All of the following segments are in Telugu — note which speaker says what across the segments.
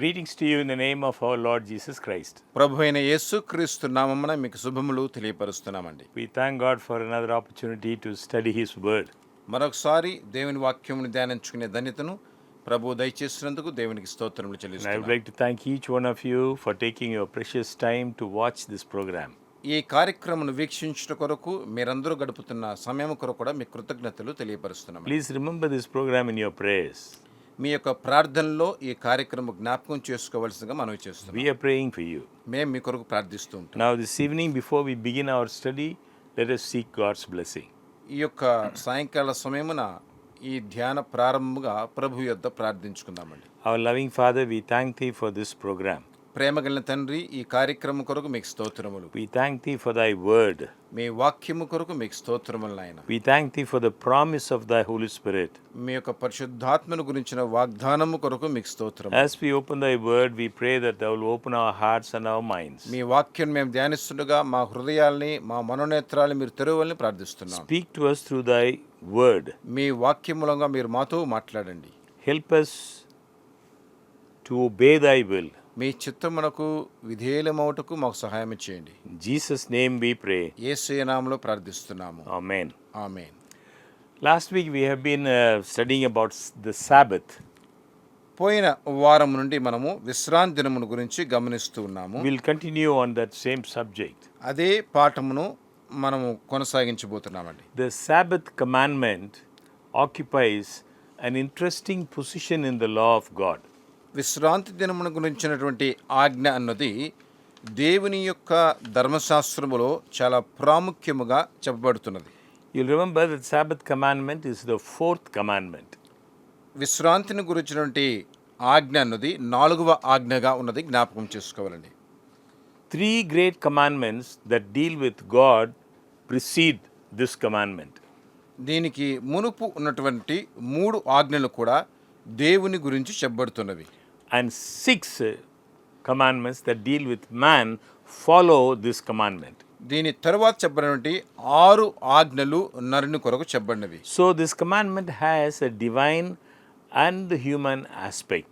Speaker 1: Greetings to you in the name of our Lord Jesus Christ.
Speaker 2: ప్రభు అయిన యేసుక్రీస్తు నామమున మీకు శుభములు తెలియపరుస్తున్నామండి.
Speaker 1: We thank God for another opportunity to study His Word.
Speaker 2: మరొకసారి దేవుని వాక్యమును ధ్యానించుకునే ధన్యతను ప్రభు దయచేసినందుకు దేవునికి స్తోత్రములు
Speaker 1: And I would
Speaker 2: చెల్లిస్తున్నాను.
Speaker 1: like to thank each one of you for taking your precious time to watch this program.
Speaker 2: ఈ కార్యక్రమను వీక్షించుట కొరకు మీరందరూ గడుపుతున్న సమయం కొరకు కూడా మీ కృతజ్ఞతలు తెలియపరుస్తున్నాము.
Speaker 1: Please remember this program in your prayers.
Speaker 2: మీ యొక్క ప్రార్థనలో ఈ కార్యక్రమం జ్ఞాపకం చేసుకోవాల్సిందిగా మనవి చేస్తున్నాం.
Speaker 1: We are praying for you.
Speaker 2: మేము మీ కొరకు ప్రార్థిస్తూ ఉంటాం.
Speaker 1: Now, this evening, before we begin our study, let us seek God's blessing.
Speaker 2: ఈ యొక్క సాయంకాల సమయమున ఈ ధ్యాన ప్రారంభముగా ప్రభు యొద్ద ప్రార్థించుకుందామండి.
Speaker 1: Our loving Father, we thank Thee for this program.
Speaker 2: ప్రేమ కలిగిన తండ్రి, ఈ కార్యక్రమం కొరకు మీకు స్తోత్రములు.
Speaker 1: We thank Thee for Thy Word.
Speaker 2: మీ వాక్యము కొరకు మీకు స్తోత్రములు నాయన.
Speaker 1: We thank Thee for the promise of Thy Holy Spirit.
Speaker 2: మీ యొక్క పరిశుద్ధాత్మను గురించిన వాగ్దానము కొరకు మీకు స్తోత్రం.
Speaker 1: As we open Thy Word, we pray that Thou will open our hearts and our minds.
Speaker 2: మీ వాక్యం మేము ధ్యానిస్తుండగా మా హృదయాల్ని మా మనోనేత్రాలను మీరు తెరవాలని ప్రార్థిస్తున్నాం.
Speaker 1: Speak to us through Thy Word.
Speaker 2: మీ వాక్యం మూలంగా మీరు మాతో మాట్లాడండి.
Speaker 1: Help us to obey Thy will.
Speaker 2: మీ చిత్తమునకు విధేయులమవుటకు మాకు సహాయం చేయండి.
Speaker 1: In Jesus' name we pray.
Speaker 2: యేసయ్య నామములో ప్రార్థిస్తున్నాము.
Speaker 1: Amen.
Speaker 2: Amen.
Speaker 1: Last week we have been studying about the Sabbath.
Speaker 2: పోయిన వారం నుండి మనము విశ్రాంతి దినమును గురించి గమనిస్తూ ఉన్నాము.
Speaker 1: We'll continue on that same subject.
Speaker 2: అదే పాఠమును మనము కొనసాగించబోతున్నామండి.
Speaker 1: The Sabbath commandment occupies an interesting position in the law of God.
Speaker 2: విశ్రాంతి దినమును గురించినటువంటి ఆజ్ఞ అన్నది దేవుని యొక్క ధర్మశాస్త్రములో చాలా ప్రాముఖ్యముగా చెప్పబడుతున్నది.
Speaker 1: You'll remember that Sabbath commandment is the fourth commandment.
Speaker 2: విశ్రాంతిని గురించినటువంటి ఆజ్ఞ అన్నది 4వ ఆజ్ఞగా ఉన్నది జ్ఞాపకం చేసుకోవాలండి.
Speaker 1: 3 great commandments that deal with God precede this commandment.
Speaker 2: దీనికి మునుపు ఉన్నటువంటి 3 ఆజ్ఞలు కూడా దేవుని గురించి చెప్పబడుతున్నవి.
Speaker 1: And 6 commandments that deal with man follow this commandment.
Speaker 2: దీని తరువాత చెప్పబడినటువంటి 6 ఆజ్ఞలు నరుని కొరకు చెప్పబడినవి.
Speaker 1: So this commandment has a divine and human aspect.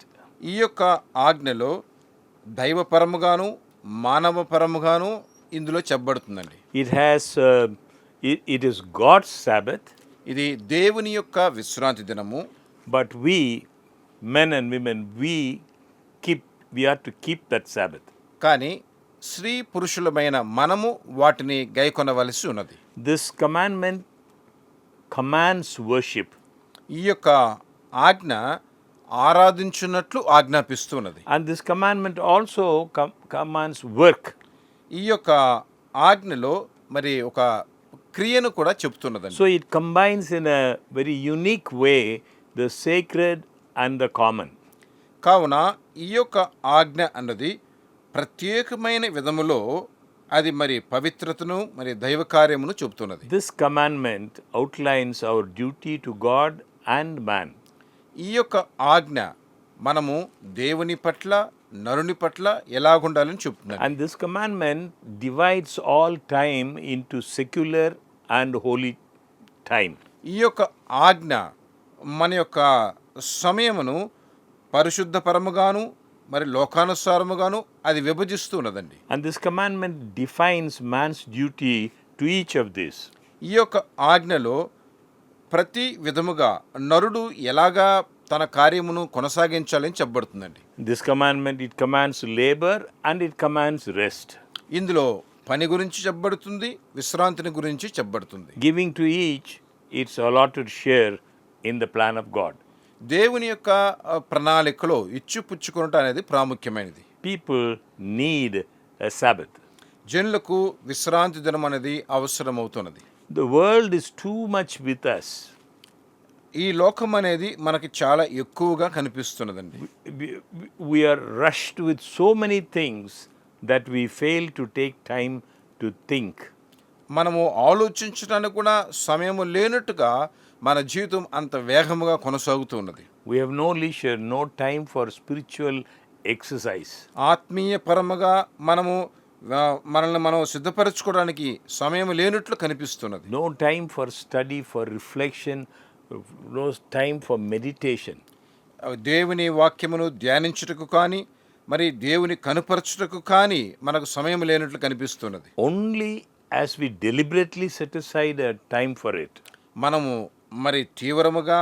Speaker 2: ఈ యొక్క ఆజ్ఞలో దైవపరముగాను మానవపరముగాను ఇందులో చెప్పబడుతుందండి.
Speaker 1: It has it is God's Sabbath,
Speaker 2: ఇది దేవుని యొక్క విశ్రాంతి దినము.
Speaker 1: but we men and women we are to keep that Sabbath.
Speaker 2: కానీ స్త్రీ పురుషులమైన మనము వాటిని గైకొనవలసి ఉన్నది.
Speaker 1: This commandment commands worship,
Speaker 2: ఈ యొక్క ఆజ్ఞ ఆరాధించున్నట్లు ఆజ్ఞాపిస్తున్నది.
Speaker 1: and this commandment also commands work.
Speaker 2: ఈ యొక్క ఆజ్ఞలో మరి ఒక క్రియను కూడా చెప్తున్నదండి.
Speaker 1: So it combines in a very unique way the sacred and the common.
Speaker 2: కావున ఈ యొక్క ఆజ్ఞ అన్నది ప్రత్యేకమైన విధములో అది మరి పవిత్రతను మరి దైవ కార్యమును చెబుతున్నది.
Speaker 1: This commandment outlines our duty to God and man.
Speaker 2: ఈ యొక్క ఆజ్ఞ మనము దేవుని పట్ల నరుని పట్ల ఎలాగుండాలని చెప్తున్నది.
Speaker 1: And this commandment divides all time into secular and holy time.
Speaker 2: ఈ యొక్క ఆజ్ఞ మన యొక్క సమయమును పరిశుద్ధ పరముగాను మరి లోకానుసారముగాను అది విభజిస్తూ ఉన్నదండి.
Speaker 1: And this commandment defines man's duty to each of these.
Speaker 2: ఈ యొక్క ఆజ్ఞలో ప్రతి విధముగా నరుడు ఎలాగా తన కార్యమును కొనసాగించాలని చెప్పబడుతుందండి.
Speaker 1: This commandment, it commands labor and it commands rest.
Speaker 2: ఇందులో పని గురించి చెప్పబడుతుంది, విశ్రాంతిని గురించి చెప్పబడుతుంది.
Speaker 1: Giving to each its allotted share in the plan of God.
Speaker 2: దేవుని యొక్క ప్రణాళికలో ఇచ్చిపుచ్చుకొనుట అనేది ప్రాముఖ్యమైనది.
Speaker 1: People need a Sabbath.
Speaker 2: జనులకు విశ్రాంతి దినం అనేది అవసరమవుతున్నది.
Speaker 1: The world is too much with us.
Speaker 2: ఈ లోకం అనేది మనకి చాలా ఎక్కువగా కనిపిస్తున్నదండి.
Speaker 1: We are rushed with so many things that we fail to take time to think.
Speaker 2: మనము ఆలోచించడానికి కూడా సమయం లేనట్టుగా మన జీవితం అంత వేగముగా కొనసాగుతూ ఉన్నది.
Speaker 1: We have no leisure, no time for spiritual exercise.
Speaker 2: ఆత్మీయ పరముగా మనల్ని మనం సిద్ధపరచుకోవడానికి సమయం లేనట్లు కనిపిస్తున్నది.
Speaker 1: No time for study, for reflection, no time for meditation.
Speaker 2: దేవుని వాక్యమును ధ్యానించుటకు కానీ మరి దేవుని కనుపరచుటకు కానీ మనకు సమయం లేనట్లు కనిపిస్తున్నది.
Speaker 1: Only as we deliberately set aside a time for it.
Speaker 2: మనము మరి తీవ్రముగా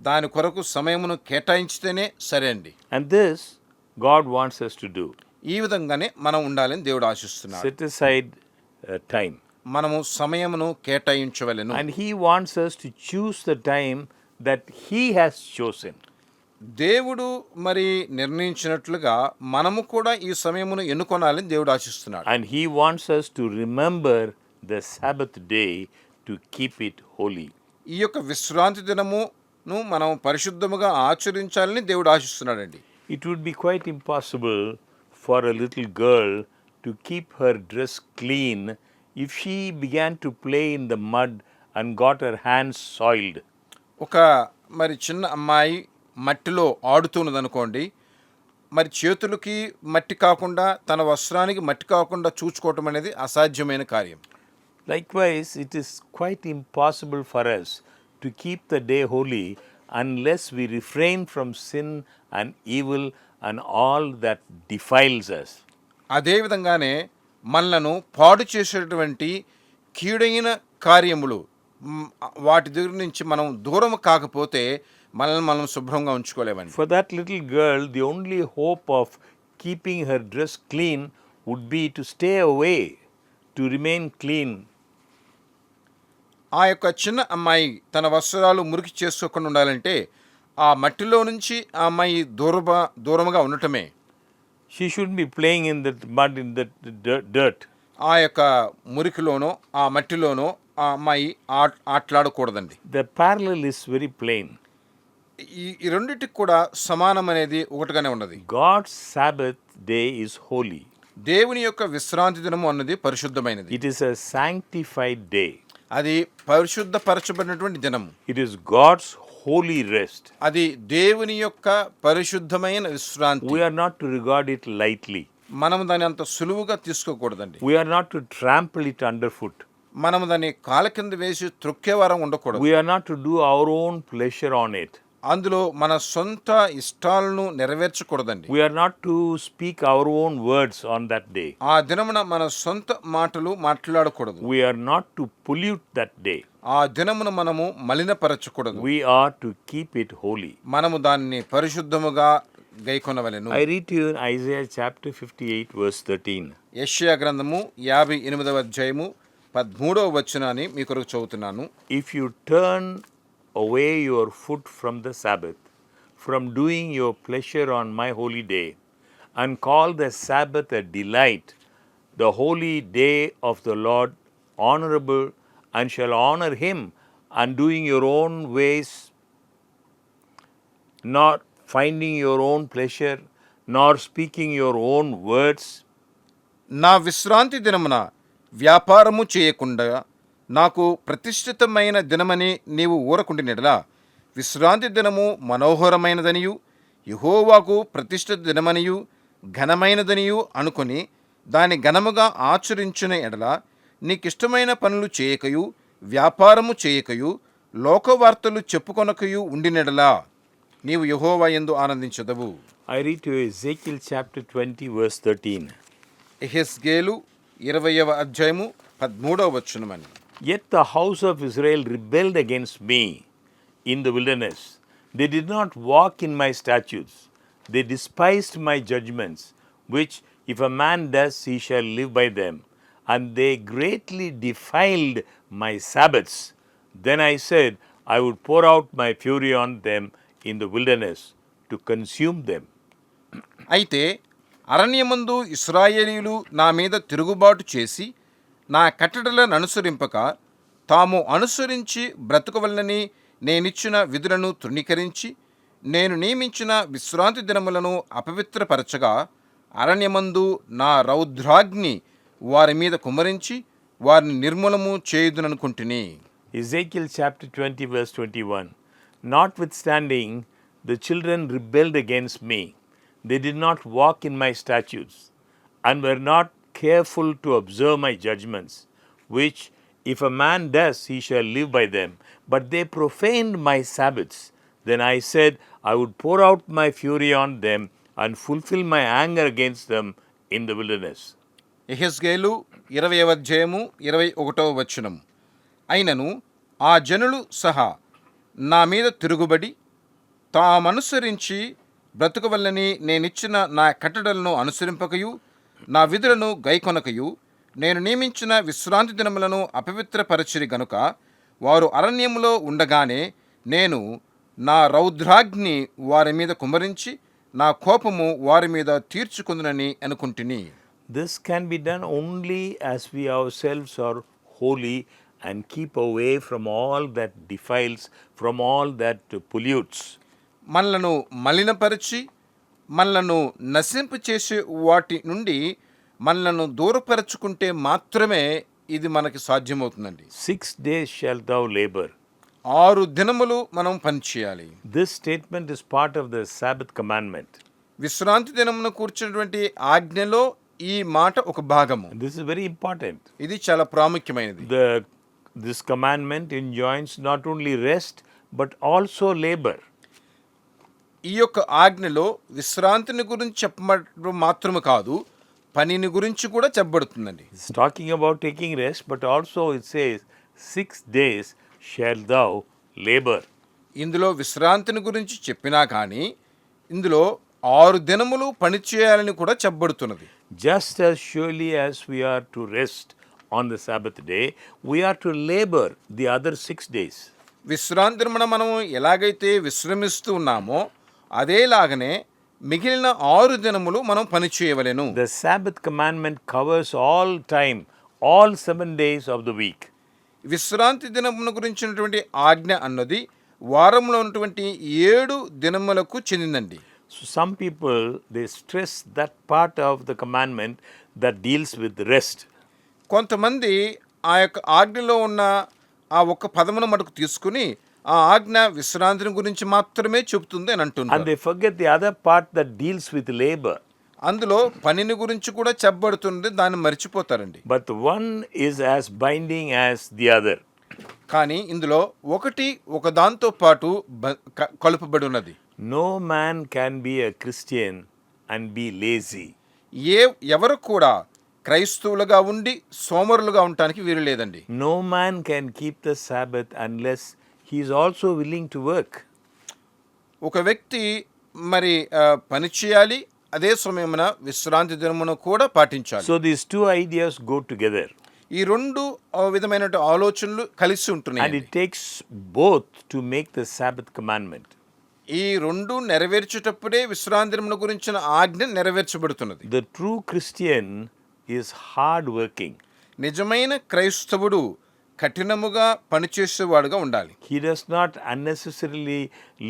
Speaker 2: దాని కొరకు సమయమును కేటాయించితేనే సరే అండి.
Speaker 1: And this God wants us to do.
Speaker 2: ఈ విధంగానే మనం ఉండాలని దేవుడు ఆశిస్తున్నాడు.
Speaker 1: Set aside time.
Speaker 2: మనము సమయమును కేటాయించవలెను.
Speaker 1: And He wants us to choose the time that He has chosen.
Speaker 2: దేవుడు మరి నిర్ణయించినట్లుగా మనము కూడా ఈ సమయమును ఎన్నుకొనాలని దేవుడు ఆశిస్తున్నాడు.
Speaker 1: And He wants us to remember the Sabbath day to keep it holy.
Speaker 2: ఈ యొక్క విశ్రాంతి దినమును మనం పరిశుద్ధముగా ఆచరించాలని దేవుడు ఆశిస్తున్నాడండి.
Speaker 1: It would be quite impossible for a little girl to keep her dress clean if she began to play in the mud and got her hands soiled.
Speaker 2: ఒక మరి చిన్న అమ్మాయి మట్టిలో ఆడుతున్నదనుకోండి, మరి చేతులకి మట్టి కాకుండా తన వస్త్రానికి మట్టి కాకుండా చూచుకోవటం అనేది అసాధ్యమైన కార్యం.
Speaker 1: Likewise, it is quite impossible for us to keep the day holy unless we refrain from sin and evil and all that defiles us.
Speaker 2: అదే విధంగానే మనలను పాడు చేసేటువంటి కీడైన కార్యములు వాటి దగ్గర నుంచి మనం దూరం కాకపోతే మనల్ని మనం శుభ్రంగా ఉంచుకోలేమండి.
Speaker 1: For that little girl, the only hope of keeping her dress clean would be to stay away, to remain clean.
Speaker 2: ఆ యొక్క చిన్న అమ్మాయి తన వస్త్రాలు మురికి చేసుకోకుండా ఉండాలంటే ఆ మట్టిలో నుంచి ఆ అమ్మాయి దూరముగా ఉండటమే.
Speaker 1: She shouldn't be playing in the mud, in the dirt.
Speaker 2: ఆ యొక్క మురికిలోనో ఆ మట్టిలోనో ఆ అమ్మాయి ఆటలాడకూడదండి.
Speaker 1: The parallel is very plain.
Speaker 2: ఈ రెండిటికి కూడా సమానం అనేది ఒకటిగానే ఉన్నది.
Speaker 1: God's Sabbath day is holy.
Speaker 2: దేవుని యొక్క విశ్రాంతి దినము అన్నది పరిశుద్ధమైనది.
Speaker 1: It is a sanctified day.
Speaker 2: అది పరిశుద్ధపరచబడినటువంటి దినము.
Speaker 1: It is God's holy rest.
Speaker 2: అది దేవుని యొక్క పరిశుద్ధమైన విశ్రాంతి.
Speaker 1: We are not to regard it lightly.
Speaker 2: మనం దాన్ని అంత సులువుగా తీసుకోకూడదండి.
Speaker 1: We are not to trample it underfoot.
Speaker 2: మనం దాన్ని కాల కింద వేసి త్రొక్కేవారం ఉండకూడదు.
Speaker 1: We are not to do our own pleasure on it.
Speaker 2: అందులో మన సొంత ఇష్టాలను నెరవేర్చకూడదండి.
Speaker 1: We are not to speak our own words on that day.
Speaker 2: ఆ దినమున మన సొంత మాటలు మాట్లాడకూడదు.
Speaker 1: We are not to pollute that day.
Speaker 2: ఆ దినమున మనము మలినపరచకూడదు.
Speaker 1: We are to keep it holy.
Speaker 2: మనము దాన్ని పరిశుద్ధముగా గైకొనవలెను.
Speaker 1: I read to you in Isaiah chapter 58 verse 13.
Speaker 2: యెషయా గ్రంథము 58వ అధ్యాయము 13వ వచనాన్ని మీ కొరకు చదువుతున్నాను.
Speaker 1: If you turn away your foot from the Sabbath, from doing your pleasure on my holy day, and call the Sabbath a delight, the holy day of the Lord honorable, and shall honor him, and doing your own ways, not finding your own pleasure, nor speaking your own words.
Speaker 2: నా విశ్రాంతి దినమున వ్యాపారము చేయకుండా నాకు ప్రతిష్ఠితమైన దినమని నీవు ఊరకుండినెడలా, విశ్రాంతి దినము మనోహరమైనదనియు యెహోవాకు ప్రతిష్ఠిత దినమనియు ఘనమైనదనియు అనుకొని దాని ఘనముగా ఆచరించిన ఎడల నీకిష్టమైన పనులు చేయకయు వ్యాపారము చేయకయు లోకవార్తలు చెప్పుకొనకయు ఉండినెడలా నీవు యెహోవా యందు ఆనందించదవు.
Speaker 1: I read to you Ezekiel chapter 20 verse 13.
Speaker 2: యెహెజ్కేలు 20వ అధ్యాయము 13వ వచనమని.
Speaker 1: Yet the house of Israel rebelled against me in the wilderness. They did not walk in my statutes. They despised my judgments, which if a man does, he shall live by them. And they greatly defiled my Sabbaths. Then I said, I would pour out my fury on them in the wilderness to consume them.
Speaker 2: అయితే అరణ్యమందు ఇశ్రాయేలీయులు నా మీద తిరుగుబాటు చేసి నా కట్టడలను అనుసరింపక తాము అనుసరించి బ్రతుకవలనని నేనిచ్చిన విధులను తృణీకరించి నేను నియమించిన విశ్రాంతి దినములను అపవిత్రపరచగా అరణ్యమందు నా రౌద్రాగ్ని వారి మీద కుమ్మరించి వారిని నిర్మూలము చేయుదుననుకుంటుని.
Speaker 1: Ezekiel chapter 20 verse 21. Notwithstanding, the children rebelled against me. They did not walk in my statutes, and were not careful to observe my judgments, which if a man does, he shall live by them. But they profaned my Sabbaths. Then I said, I would pour out my fury on them and fulfill my anger against them in the wilderness.
Speaker 2: యెహెజ్కేలు 20వ అధ్యాయము 21వ వచనం. అయినను ఆ జనులు సహా నా మీద తిరుగుబడి తామనుసరించి బ్రతుకవల్లని నేనిచ్చిన నా కట్టడలను అనుసరింపకయు నా విధులను గైకొనకయు నేను నియమించిన విశ్రాంతి దినములను అపవిత్రపరచిరి గనుక వారు అరణ్యములో ఉండగానే నేను నా రౌద్రాగ్ని వారి మీద కుమ్మరించి నా కోపము వారి మీద తీర్చుకుందునని అనుకుంటుని.
Speaker 1: This can be done only as we ourselves are holy and keep away from all that defiles, from all that pollutes.
Speaker 2: మనలను మలినపరిచి మనలను నశింపు చేసే వాటి నుండి మనలను దూరపరచుకుంటే మాత్రమే ఇది మనకి సాధ్యమవుతుందండి.
Speaker 1: 6 days shalt thou labor.
Speaker 2: 6 దినములు మనం పనిచేయాలి.
Speaker 1: This statement is part of the Sabbath commandment.
Speaker 2: విశ్రాంతి దినమును కూర్చున్నటువంటి ఆజ్ఞలో ఈ మాట ఒక భాగము.
Speaker 1: This is very important.
Speaker 2: ఇది చాలా ప్రాముఖ్యమైనది.
Speaker 1: This commandment enjoins not only rest but also labor.
Speaker 2: ఈ యొక్క ఆజ్ఞలో విశ్రాంతిని గురించి చెప్పడం మాత్రమే కాదు, పనిని గురించి కూడా చెప్పబడుతుందండి.
Speaker 1: It's talking about taking rest, but also it says 6 days shalt thou labor.
Speaker 2: ఇందులో విశ్రాంతిని గురించి చెప్పినా కానీ ఇందులో 6 దినములు పని చేయాలని కూడా చెప్పబడుతున్నది.
Speaker 1: Just as surely as we are to rest on the Sabbath day, we are to labor the other 6 days.
Speaker 2: విశ్రాంతి దినమున మనం ఎలాగైతే విశ్రమిస్తూ ఉన్నామో అదేలాగనే మిగిలిన 6 దినములు మనం పని చేయవలెను.
Speaker 1: The Sabbath commandment covers all time, all 7 days of the week.
Speaker 2: విశ్రాంతి దినమును గురించినటువంటి ఆజ్ఞ అన్నది వారంలో ఉన్నటువంటి 7 దినములకు చెందిందండి.
Speaker 1: So some people, they stress that part of the commandment that deals with rest.
Speaker 2: కొంతమంది ఆ యొక్క ఆజ్ఞలో ఉన్న ఆ ఒక్క పదమును మటుకు తీసుకుని ఆ ఆజ్ఞ విశ్రాంతిని గురించి మాత్రమే చెబుతుంది అని
Speaker 1: And
Speaker 2: అంటున్నారు.
Speaker 1: they forget the other part that deals with labor.
Speaker 2: అందులో పనిని గురించి కూడా చెప్పబడుతుంది, దాన్ని మర్చిపోతారండి.
Speaker 1: But the one is as binding as the other.
Speaker 2: కానీ ఇందులో ఒకటి ఒక దాంతో పాటు కలుపబడి ఉన్నది.
Speaker 1: No man can be a Christian and be lazy.
Speaker 2: ఎవరు కూడా క్రైస్తవులుగా ఉండి సోమరులుగా ఉండటానికి వీలు లేదండి.
Speaker 1: No man can keep the Sabbath unless he is also willing to work.
Speaker 2: ఒక వ్యక్తి మరి పని చేయాలి, అదే సమయమున విశ్రాంతి దినమును కూడా పాటించాలి.
Speaker 1: So these two ideas go together.
Speaker 2: ఈ రెండు విధమైన ఆలోచనలు కలిసి
Speaker 1: And
Speaker 2: ఉంటున్నాయి.
Speaker 1: it takes both to make the Sabbath commandment.
Speaker 2: ఈ రెండు నెరవేర్చేటప్పుడే విశ్రాంతి దినమును గురించిన ఆజ్ఞ నెరవేర్చబడుతున్నది.
Speaker 1: The true Christian is hard working.
Speaker 2: నిజమైన క్రైస్తవుడు కఠినముగా పనిచేసేవాడుగా ఉండాలి.
Speaker 1: He does not unnecessarily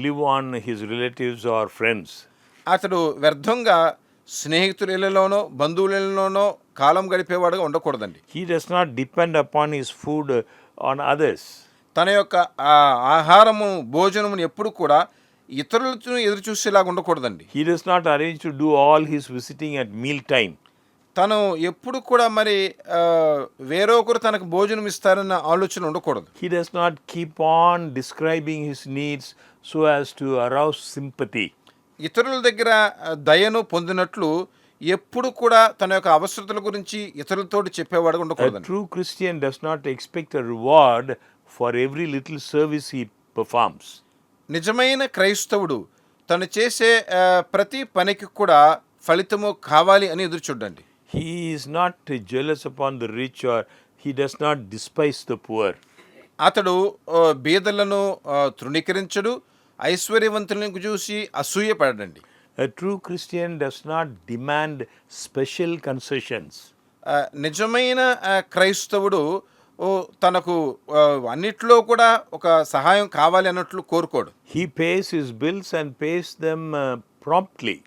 Speaker 1: live on his relatives or friends.
Speaker 2: అతడు వ్యర్థంగా స్నేహితుల ఇళ్లలోనో బంధువుల ఇళ్లలోనో కాలం గడిపేవాడుగా ఉండకూడదండి.
Speaker 1: He does not depend upon his food on others.
Speaker 2: తన యొక్క ఆహారము భోజనమును ఎప్పుడు కూడా ఇతరులతో ఎదురు చూసేలాగా ఉండకూడదండి.
Speaker 1: He does not arrange to do all his visiting at meal time.
Speaker 2: తను ఎప్పుడు కూడా మరి వేరొకరు తనకు భోజనం ఇస్తారన్న ఆలోచన ఉండకూడదు.
Speaker 1: He does not keep on describing his needs so as to arouse sympathy.
Speaker 2: ఇతరుల దగ్గర దయను పొందినట్లు ఎప్పుడు కూడా తన యొక్క అవసరతల గురించి ఇతరులతో చెప్పేవాడు
Speaker 1: A
Speaker 2: ఉండకూడదండి.
Speaker 1: true Christian does not expect a reward for every little service he performs.
Speaker 2: నిజమైన క్రైస్తవుడు తను చేసే ప్రతి పనికి కూడా ఫలితము కావాలి అని ఎదురు చూడండి.
Speaker 1: He is not jealous upon the rich, or he does not despise the poor.
Speaker 2: అతడు బీదలను తృణీకరించడు, ఐశ్వర్యవంతులను చూసి అసూయపడడండి.
Speaker 1: A true Christian does not demand special concessions.
Speaker 2: నిజమైన క్రైస్తవుడు తనకు అన్నిట్లో కూడా ఒక సహాయం కావాలి అన్నట్లు కోరుకోడు.
Speaker 1: He pays his bills and pays them promptly.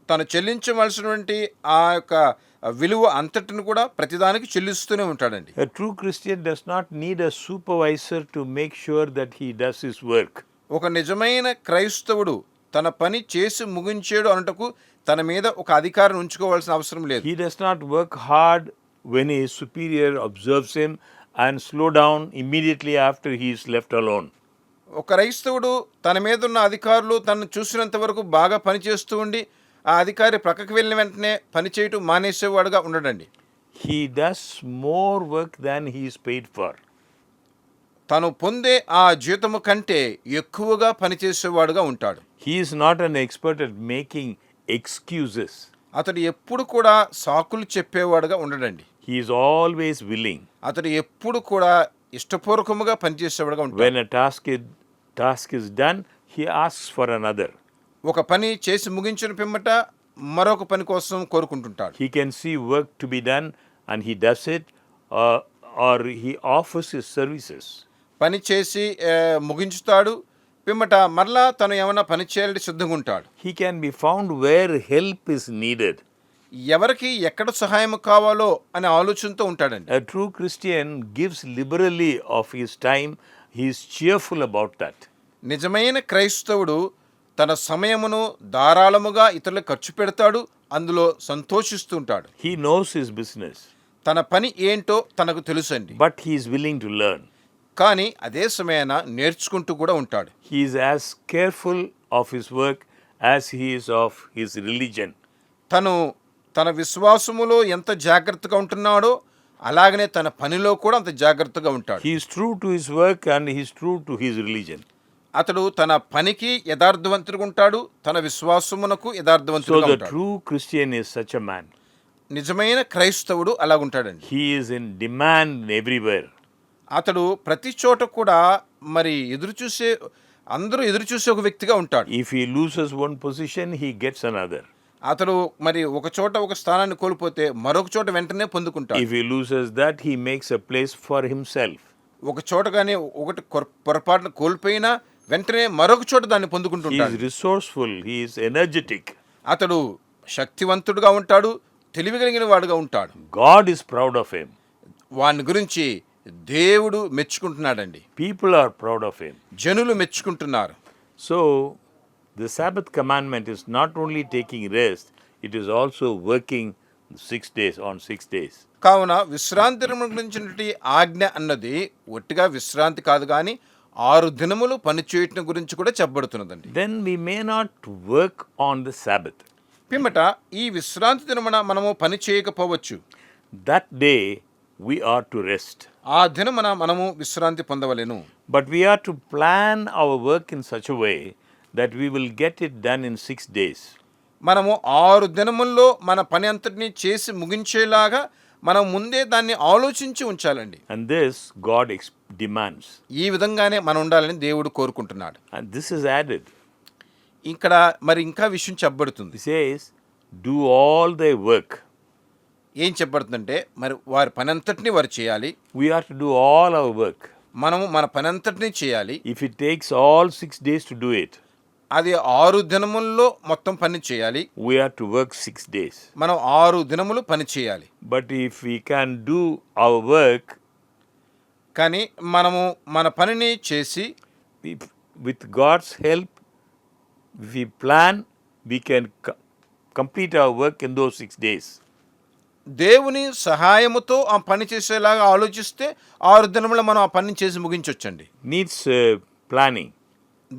Speaker 2: తను చెల్లించవలసినటువంటి ఆ యొక్క విలువ అంతటిని కూడా ప్రతిదానికి చెల్లిస్తూనే ఉంటాడండి.
Speaker 1: A true Christian does not need a supervisor to make sure that he does his work.
Speaker 2: ఒక నిజమైన క్రైస్తవుడు తన పని చేసి ముగించాడు అన్నటకు తన మీద ఒక అధికారం ఉంచుకోవాల్సిన అవసరం లేదు.
Speaker 1: He does not work hard when his superior observes him and slow down immediately after he is left alone.
Speaker 2: ఒక క్రైస్తవుడు తన మీద ఉన్న అధికారులు తనను చూసినంత వరకు బాగా పనిచేస్తూ ఉండి ఆ అధికారి ప్రక్కకి వెళ్ళిన వెంటనే పని చేయటం మానేసేవాడుగా ఉండడండి.
Speaker 1: He does more work than he is paid for.
Speaker 2: తను పొందే ఆ జీతము కంటే ఎక్కువగా పనిచేసేవాడుగా ఉంటాడు.
Speaker 1: He is not an expert at making excuses.
Speaker 2: అతడు ఎప్పుడు కూడా సాకులు చెప్పేవాడుగా ఉండడండి.
Speaker 1: He is always willing.
Speaker 2: అతడు ఎప్పుడు కూడా ఇష్టపూర్వకముగా పనిచేసేవాడుగా ఉంటాడు.
Speaker 1: When a task is done, he asks for another.
Speaker 2: ఒక పని చేసి ముగించిన పిమ్మట మరొక పని కోసం కోరుకుంటుంటాడు.
Speaker 1: He can see work to be done and he does it, or he offers his services.
Speaker 2: పని చేసి ముగించుతాడు, పిమ్మట మరలా తను ఏమైనా పని చేయాలని సిద్ధంగా ఉంటాడు.
Speaker 1: He can be found where help is needed.
Speaker 2: ఎవరికి ఎక్కడ సహాయం కావాలో అనే ఆలోచనతో ఉంటాడండి.
Speaker 1: A true Christian gives liberally of his time. He is cheerful about that.
Speaker 2: నిజమైన క్రైస్తవుడు తన సమయమును ధారాళముగా ఇతరులకు ఖర్చు పెడతాడు, అందులో సంతోషిస్తూ ఉంటాడు.
Speaker 1: He knows his business,
Speaker 2: తన పని ఏంటో తనకు తెలుసండి.
Speaker 1: but he is willing to learn.
Speaker 2: కానీ అదే సమయాన నేర్చుకుంటూ కూడా ఉంటాడు.
Speaker 1: He is as careful of his work as he is of his religion.
Speaker 2: తన విశ్వాసములో ఎంత జాగ్రత్తగా ఉంటున్నాడో అలాగనే తన పనిలో కూడా అంత జాగ్రత్తగా ఉంటాడు.
Speaker 1: He is true to his work and he is true to his religion.
Speaker 2: అతడు తన పనికి యథార్థవంతుడుగా ఉంటాడు, తన విశ్వాసమునకు
Speaker 1: So
Speaker 2: యథార్థవంతుడుగా
Speaker 1: the
Speaker 2: ఉంటాడు.
Speaker 1: true Christian is such a man.
Speaker 2: నిజమైన క్రైస్తవుడు అలాగుంటాడండి.
Speaker 1: He is in demand everywhere.
Speaker 2: అతడు ప్రతి చోట కూడా మరి అందరూ ఎదురు చూసే ఒక వ్యక్తిగా ఉంటాడు.
Speaker 1: If he loses one position, he gets another.
Speaker 2: అతడు మరి ఒక చోట ఒక స్థానాన్ని కోల్పోతే మరొక చోట వెంటనే పొందుకుంటాడు.
Speaker 1: If he loses that, he makes a place for himself.
Speaker 2: ఒక చోట కానీ ఒకటి పొరపాటున కోల్పోయినా వెంటనే మరొక చోట దాన్ని
Speaker 1: He
Speaker 2: పొందుకుంటుంటాడు.
Speaker 1: is resourceful. He is energetic.
Speaker 2: అతడు శక్తివంతుడుగా ఉంటాడు, తెలివిగలిగిన వాడుగా ఉంటాడు.
Speaker 1: God is proud of him.
Speaker 2: వాని గురించి దేవుడు మెచ్చుకుంటున్నాడండి.
Speaker 1: People are proud of him.
Speaker 2: జనులు మెచ్చుకుంటున్నారు.
Speaker 1: So, the Sabbath commandment is not only taking rest, it is also working 6 days on 6 days.
Speaker 2: కావున విశ్రాంతి దినముల గురించినటువంటి ఆజ్ఞ అన్నది ఒట్టిగా విశ్రాంతి కాదు కానీ 6 దినములు పని చేయటం గురించి కూడా చెప్పబడుతున్నదండి.
Speaker 1: Then we may not work on the Sabbath.
Speaker 2: పిమ్మట ఈ విశ్రాంతి దినమున మనము పని చేయకపోవచ్చు.
Speaker 1: That day we are to rest.
Speaker 2: ఆ దినమున మనము విశ్రాంతి పొందవలెను.
Speaker 1: But we are to plan our work in such a way that we will get it done in 6 days.
Speaker 2: మనము 6 దినముల్లో మన పని అంతటిని చేసి ముగించేలాగా మనం ముందే దాన్ని ఆలోచించి ఉంచాలండి.
Speaker 1: And this God demands.
Speaker 2: ఈ విధంగానే మనం ఉండాలని దేవుడు కోరుకుంటున్నాడు.
Speaker 1: And this is added.
Speaker 2: ఇక్కడ మరి ఇంకా విషయం చెప్పబడుతుంది.
Speaker 1: He says, do all thy work.
Speaker 2: ఏం చెప్పబడుతుందంటే మరి వారి పని అంతటిని వారు చేయాలి.
Speaker 1: We are to do all our work.
Speaker 2: మనము మన పని అంతటిని చేయాలి.
Speaker 1: If it takes all 6 days to do it,
Speaker 2: అది 6 దినముల్లో మొత్తం పని చేయాలి.
Speaker 1: we are to work 6 days.
Speaker 2: మనం 6 దినములు పని చేయాలి.
Speaker 1: But if we can do our work,
Speaker 2: కానీ మనము మన పనిని చేసి
Speaker 1: with God's help, if we plan, we can complete our work in those 6 days.
Speaker 2: దేవుని సహాయముతో ఆ పని చేసేలాగా ఆలోచిస్తే 6 దినములు మనం ఆ పని చేసి ముగించొచ్చండి.
Speaker 1: Needs planning.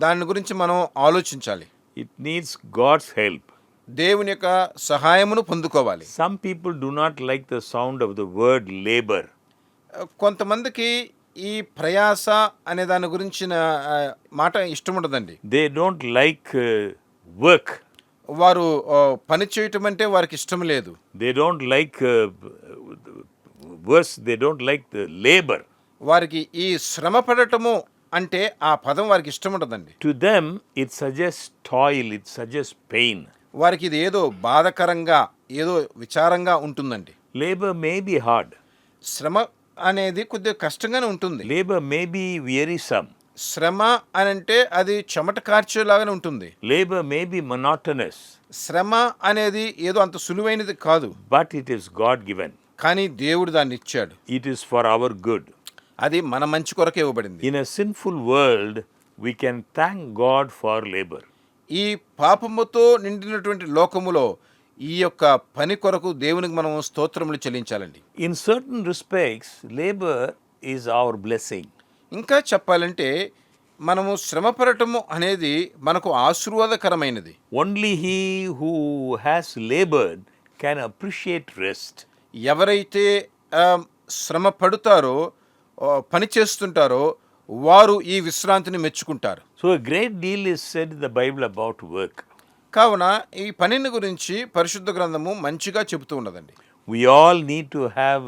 Speaker 2: దాని గురించి మనం ఆలోచించాలి.
Speaker 1: It needs God's help.
Speaker 2: దేవుని యొక్క సహాయమును పొందుకోవాలి.
Speaker 1: Some people do not like the sound of the word labor.
Speaker 2: కొంతమందికి ఈ ప్రయాస అనే దాని గురించిన మాట ఇష్టం ఉండదండి.
Speaker 1: They don't like work.
Speaker 2: వారు పని చేయటం అంటే వారికి ఇష్టం లేదు.
Speaker 1: They don't like worse, they don't like the labor.
Speaker 2: వారికి ఈ శ్రమ పడటము అంటే ఆ పదం వారికి ఇష్టం ఉండదండి.
Speaker 1: To them, it suggests toil, it suggests pain.
Speaker 2: వారికి ఇది ఏదో బాధకరంగా ఏదో విచారంగా ఉంటుందండి.
Speaker 1: Labor may be hard.
Speaker 2: శ్రమ అనేది కొద్దిగా కష్టంగానే ఉంటుంది.
Speaker 1: Labor may be wearisome.
Speaker 2: శ్రమ అని అంటే అది చెమట కార్చేలాగానే ఉంటుంది.
Speaker 1: Labor may be monotonous.
Speaker 2: శ్రమ అనేది ఏదో అంత సులువైనది కాదు.
Speaker 1: But it is God given.
Speaker 2: కానీ దేవుడు దాన్ని ఇచ్చాడు.
Speaker 1: It is for our good.
Speaker 2: అది మన మంచి కొరకే ఇవ్వబడింది.
Speaker 1: In a sinful world, we can thank God for labor.
Speaker 2: ఈ పాపముతో నిండినటువంటి లోకములో ఈ యొక్క పని కొరకు దేవునికి మనం స్తోత్రములు చెల్లించాలండి.
Speaker 1: In certain respects, labor is our blessing.
Speaker 2: ఇంకా చెప్పాలంటే మనము శ్రమపడటము అనేది మనకు ఆశీర్వాదకరమైనది.
Speaker 1: Only he who has labored can appreciate rest.
Speaker 2: ఎవరైతే శ్రమ పడుతారో పని చేస్తుంటారో వారు ఈ విశ్రాంతిని మెచ్చుకుంటారు.
Speaker 1: So a great deal is said in the Bible about work.
Speaker 2: కావున ఈ పనిని గురించి పరిశుద్ధ గ్రంథము మంచిగా చెబుతూ ఉన్నదండి.
Speaker 1: We all need to have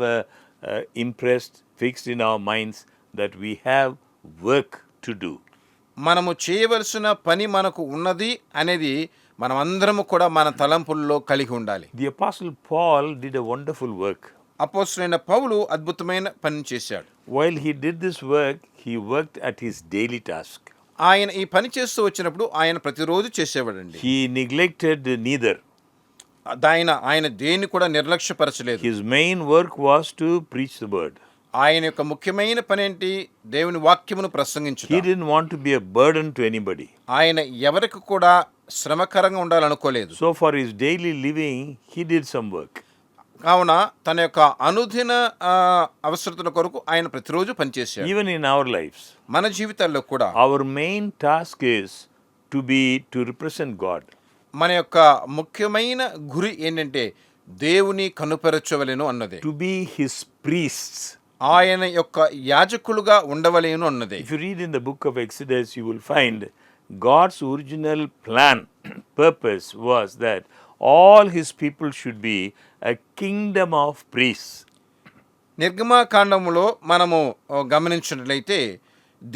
Speaker 1: impressed, fixed in our minds that we have work to do.
Speaker 2: మనము చేయవలసిన పని మనకు ఉన్నది అనేది మనం అందరము కూడా మన తలంపుల్లో కలిగి ఉండాలి.
Speaker 1: The Apostle Paul did a wonderful work.
Speaker 2: అపోస్తలుడైన పౌలు అద్భుతమైన పని చేశాడు.
Speaker 1: While he did this work, he worked at his daily task.
Speaker 2: ఆయన ఈ పని చేస్తూ వచ్చినప్పుడు ఆయన ప్రతిరోజు చేసేవాడండి.
Speaker 1: He neglected neither.
Speaker 2: ఆయన దేన్ని కూడా నిర్లక్ష్యపరచలేదు.
Speaker 1: His main work was to preach the word.
Speaker 2: ఆయన యొక్క ముఖ్యమైన పని ఏంటి? దేవుని వాక్యమును ప్రసంగించడం.
Speaker 1: He didn't want to be a burden to anybody.
Speaker 2: ఆయన ఎవరికి కూడా శ్రమకరంగా ఉండాలనుకోలేదు.
Speaker 1: So for his daily living, he did some work.
Speaker 2: కావున తన యొక్క అనుదిన అవసరతల కొరకు ఆయన ప్రతిరోజు పనిచేశాడు.
Speaker 1: Even in our lives,
Speaker 2: మన జీవితాల్లో కూడా
Speaker 1: our main task is to represent God.
Speaker 2: మన యొక్క ముఖ్యమైన గురి ఏంటంటే దేవుని కనుపరచవలెను అన్నదే.
Speaker 1: To be his priests.
Speaker 2: ఆయన యొక్క యాజకులుగా ఉండవలెను అన్నదే.
Speaker 1: If you read in the book of Exodus, you will find God's original plan, purpose was that all his people should be a kingdom of priests.
Speaker 2: నిర్గమకాండములో మనము గమనించినట్లయితే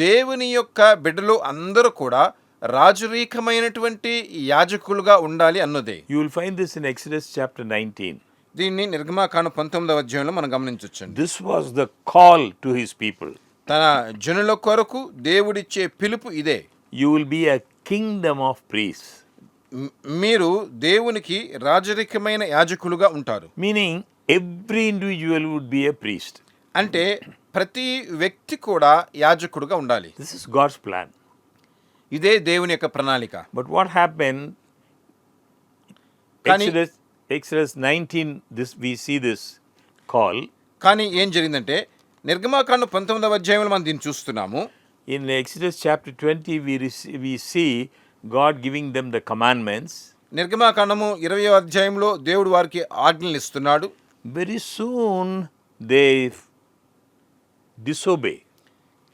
Speaker 2: దేవుని యొక్క బిడ్డలు అందరూ కూడా రాజరీకమైనటువంటి యాజకులుగా ఉండాలి అన్నదే.
Speaker 1: You will find this in Exodus chapter 19.
Speaker 2: దీన్ని నిర్గమకాండం 19వ అధ్యాయంలో మనం గమనించొచ్చండి.
Speaker 1: This was the call to his people.
Speaker 2: తన జనుల కొరకు దేవుడిచ్చే పిలుపు ఇదే.
Speaker 1: You will be a kingdom of priests.
Speaker 2: మీరు దేవునికి రాజరికమైన యాజకులుగా ఉంటారు.
Speaker 1: Meaning every individual would be a priest.
Speaker 2: అంటే ప్రతి వ్యక్తి కూడా యాజకుడుగా ఉండాలి.
Speaker 1: This is God's plan.
Speaker 2: ఇదే దేవుని యొక్క ప్రణాళిక.
Speaker 1: But what happened? Exodus 19, we see this call.
Speaker 2: కానీ ఏం జరిగిందంటే నిర్గమకాండం 19వ అధ్యాయంలో మనం దీన్ని చూస్తున్నాము.
Speaker 1: In Exodus chapter 20, we see God giving them the commandments.
Speaker 2: నిర్గమకాండము 20వ అధ్యాయంలో దేవుడు వారికి ఆజ్ఞలు ఇస్తున్నాడు.
Speaker 1: Very soon they disobey.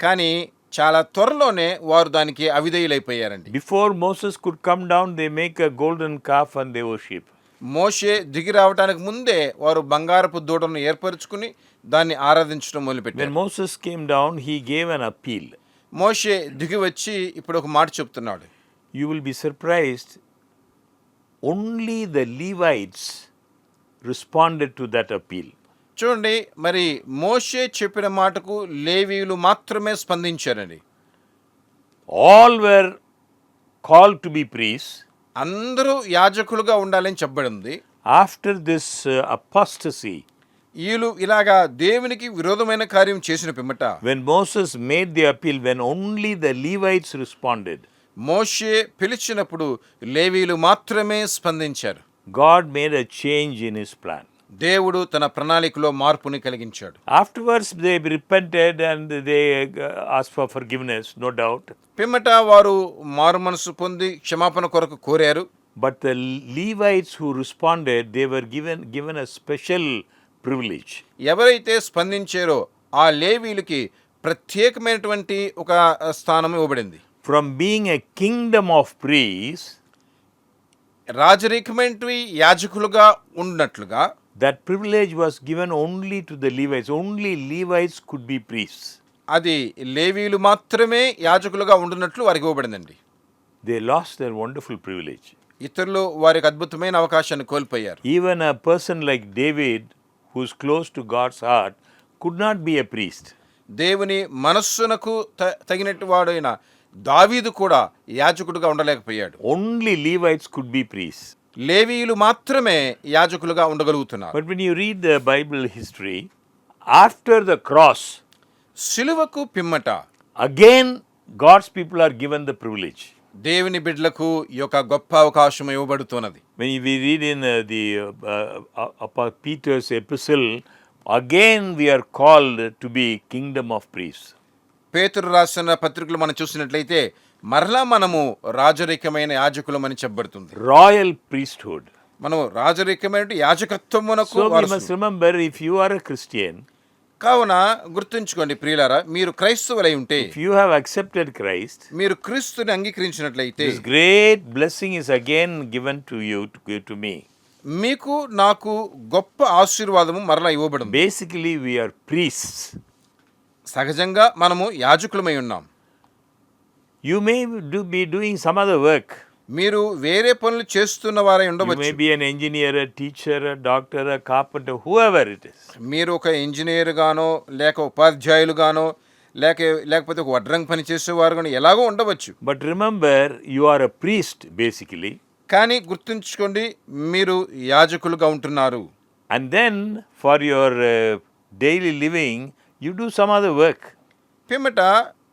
Speaker 2: కానీ చాలా త్వరలోనే వారు దానికి అవిధేయులైపోయారండి.
Speaker 1: Before Moses could come down, they make a golden calf and they worship.
Speaker 2: మోషే దిగి రావడానికి ముందే వారు బంగారపు దూడను ఏర్పరచుకుని దాన్ని ఆరాధించడం మొదలుపెట్టారు.
Speaker 1: When Moses came down, he gave an appeal.
Speaker 2: మోషే దిగి వచ్చి ఇప్పుడు ఒక మాట చెప్తున్నాడు.
Speaker 1: You will be surprised. Only the Levites responded to that appeal.
Speaker 2: చూడండి, మరి మోషే చెప్పిన మాటకు లేవీయులు మాత్రమే స్పందించారండి.
Speaker 1: All were called to be priests.
Speaker 2: అందరూ యాజకులుగా ఉండాలని చెప్పబడింది.
Speaker 1: After this apostasy,
Speaker 2: వీళ్ళు ఇలాగా దేవునికి విరోధమైన కార్యం చేసిన పిమ్మట,
Speaker 1: when Moses made the appeal, when only the Levites responded,
Speaker 2: మోషే పిలిచినప్పుడు లేవీయులు మాత్రమే స్పందించారు.
Speaker 1: God made a change in his plan.
Speaker 2: దేవుడు తన ప్రణాళికలో మార్పుని కలిగించాడు.
Speaker 1: Afterwards, they repented and they asked for forgiveness, no doubt.
Speaker 2: పిమ్మట వారు మారు మనసు పొంది క్షమాపణ కొరకు కోరారు.
Speaker 1: But the Levites who responded, they were given a special privilege.
Speaker 2: ఎవరైతే స్పందించారో ఆ లేవీయులకి ప్రత్యేకమైనటువంటి ఒక స్థానం ఇవ్వబడింది.
Speaker 1: From being a kingdom of priests,
Speaker 2: రాజరికమైన యాజకులుగా ఉన్నట్లుగా
Speaker 1: that privilege was given only to the Levites. Only Levites could be priests.
Speaker 2: అది లేవీయులు మాత్రమే యాజకులుగా ఉండునట్లు వారికి ఇవ్వబడిందండి.
Speaker 1: They lost their wonderful privilege.
Speaker 2: ఇతరులు వారికి అద్భుతమైన అవకాశాన్ని కోల్పోయారు.
Speaker 1: Even a person like David, who is close to God's heart, could not be a priest.
Speaker 2: దేవుని మనస్సునకు తగినట్టు వాడైన దావీదు కూడా యాజకుడుగా ఉండలేకపోయాడు.
Speaker 1: Only Levites could be priests.
Speaker 2: లేవీయులు మాత్రమే యాజకులుగా ఉండగలుగుతున్నారు.
Speaker 1: But when you read the Bible history, after the cross,
Speaker 2: సిలువకు పిమ్మట
Speaker 1: again God's people are given the privilege.
Speaker 2: దేవుని బిడ్డలకు ఈ యొక్క గొప్ప అవకాశం ఇవ్వబడుతున్నది.
Speaker 1: When we read in Peter's epistle, again we are called to be kingdom of priests.
Speaker 2: పేతురు రాసిన పత్రికలు మనం చూసినట్లయితే మరలా మనము రాజరికమైన యాజకులమని చెప్పబడుతుంది.
Speaker 1: royal priesthood.
Speaker 2: మనం రాజరికమైన యాజకత్వమునకు
Speaker 1: So we
Speaker 2: వారసులు.
Speaker 1: must remember, if you are a Christian,
Speaker 2: కావున గుర్తుంచుకోండి ప్రియులారా, మీరు క్రైస్తవులై ఉంటే,
Speaker 1: if you have accepted Christ,
Speaker 2: మీరు క్రీస్తుని అంగీకరించినట్లయితే
Speaker 1: this great blessing is again given to you, to me.
Speaker 2: మీకు నాకు గొప్ప ఆశీర్వాదము మరలా ఇవ్వబడింది.
Speaker 1: Basically, we are priests.
Speaker 2: సహజంగా మనము యాజకులమై ఉన్నాం.
Speaker 1: You may be doing some other work.
Speaker 2: మీరు వేరే పనులు చేస్తున్న వారై
Speaker 1: You may
Speaker 2: ఉండవచ్చు.
Speaker 1: be an engineer, a teacher, a doctor, a carpenter, whoever it is.
Speaker 2: మీరు ఒక ఇంజనీర్ గానో లేక ఉపాధ్యాయులు గానో లేకపోతే ఒక వడ్రంగి పని చేసేవారు గానో ఎలాగో ఉండవచ్చు.
Speaker 1: But remember, you are a priest, basically.
Speaker 2: కానీ గుర్తుంచుకోండి, మీరు యాజకులుగా ఉంటున్నారు.
Speaker 1: And then, for your daily living, you do some other work.
Speaker 2: పిమ్మట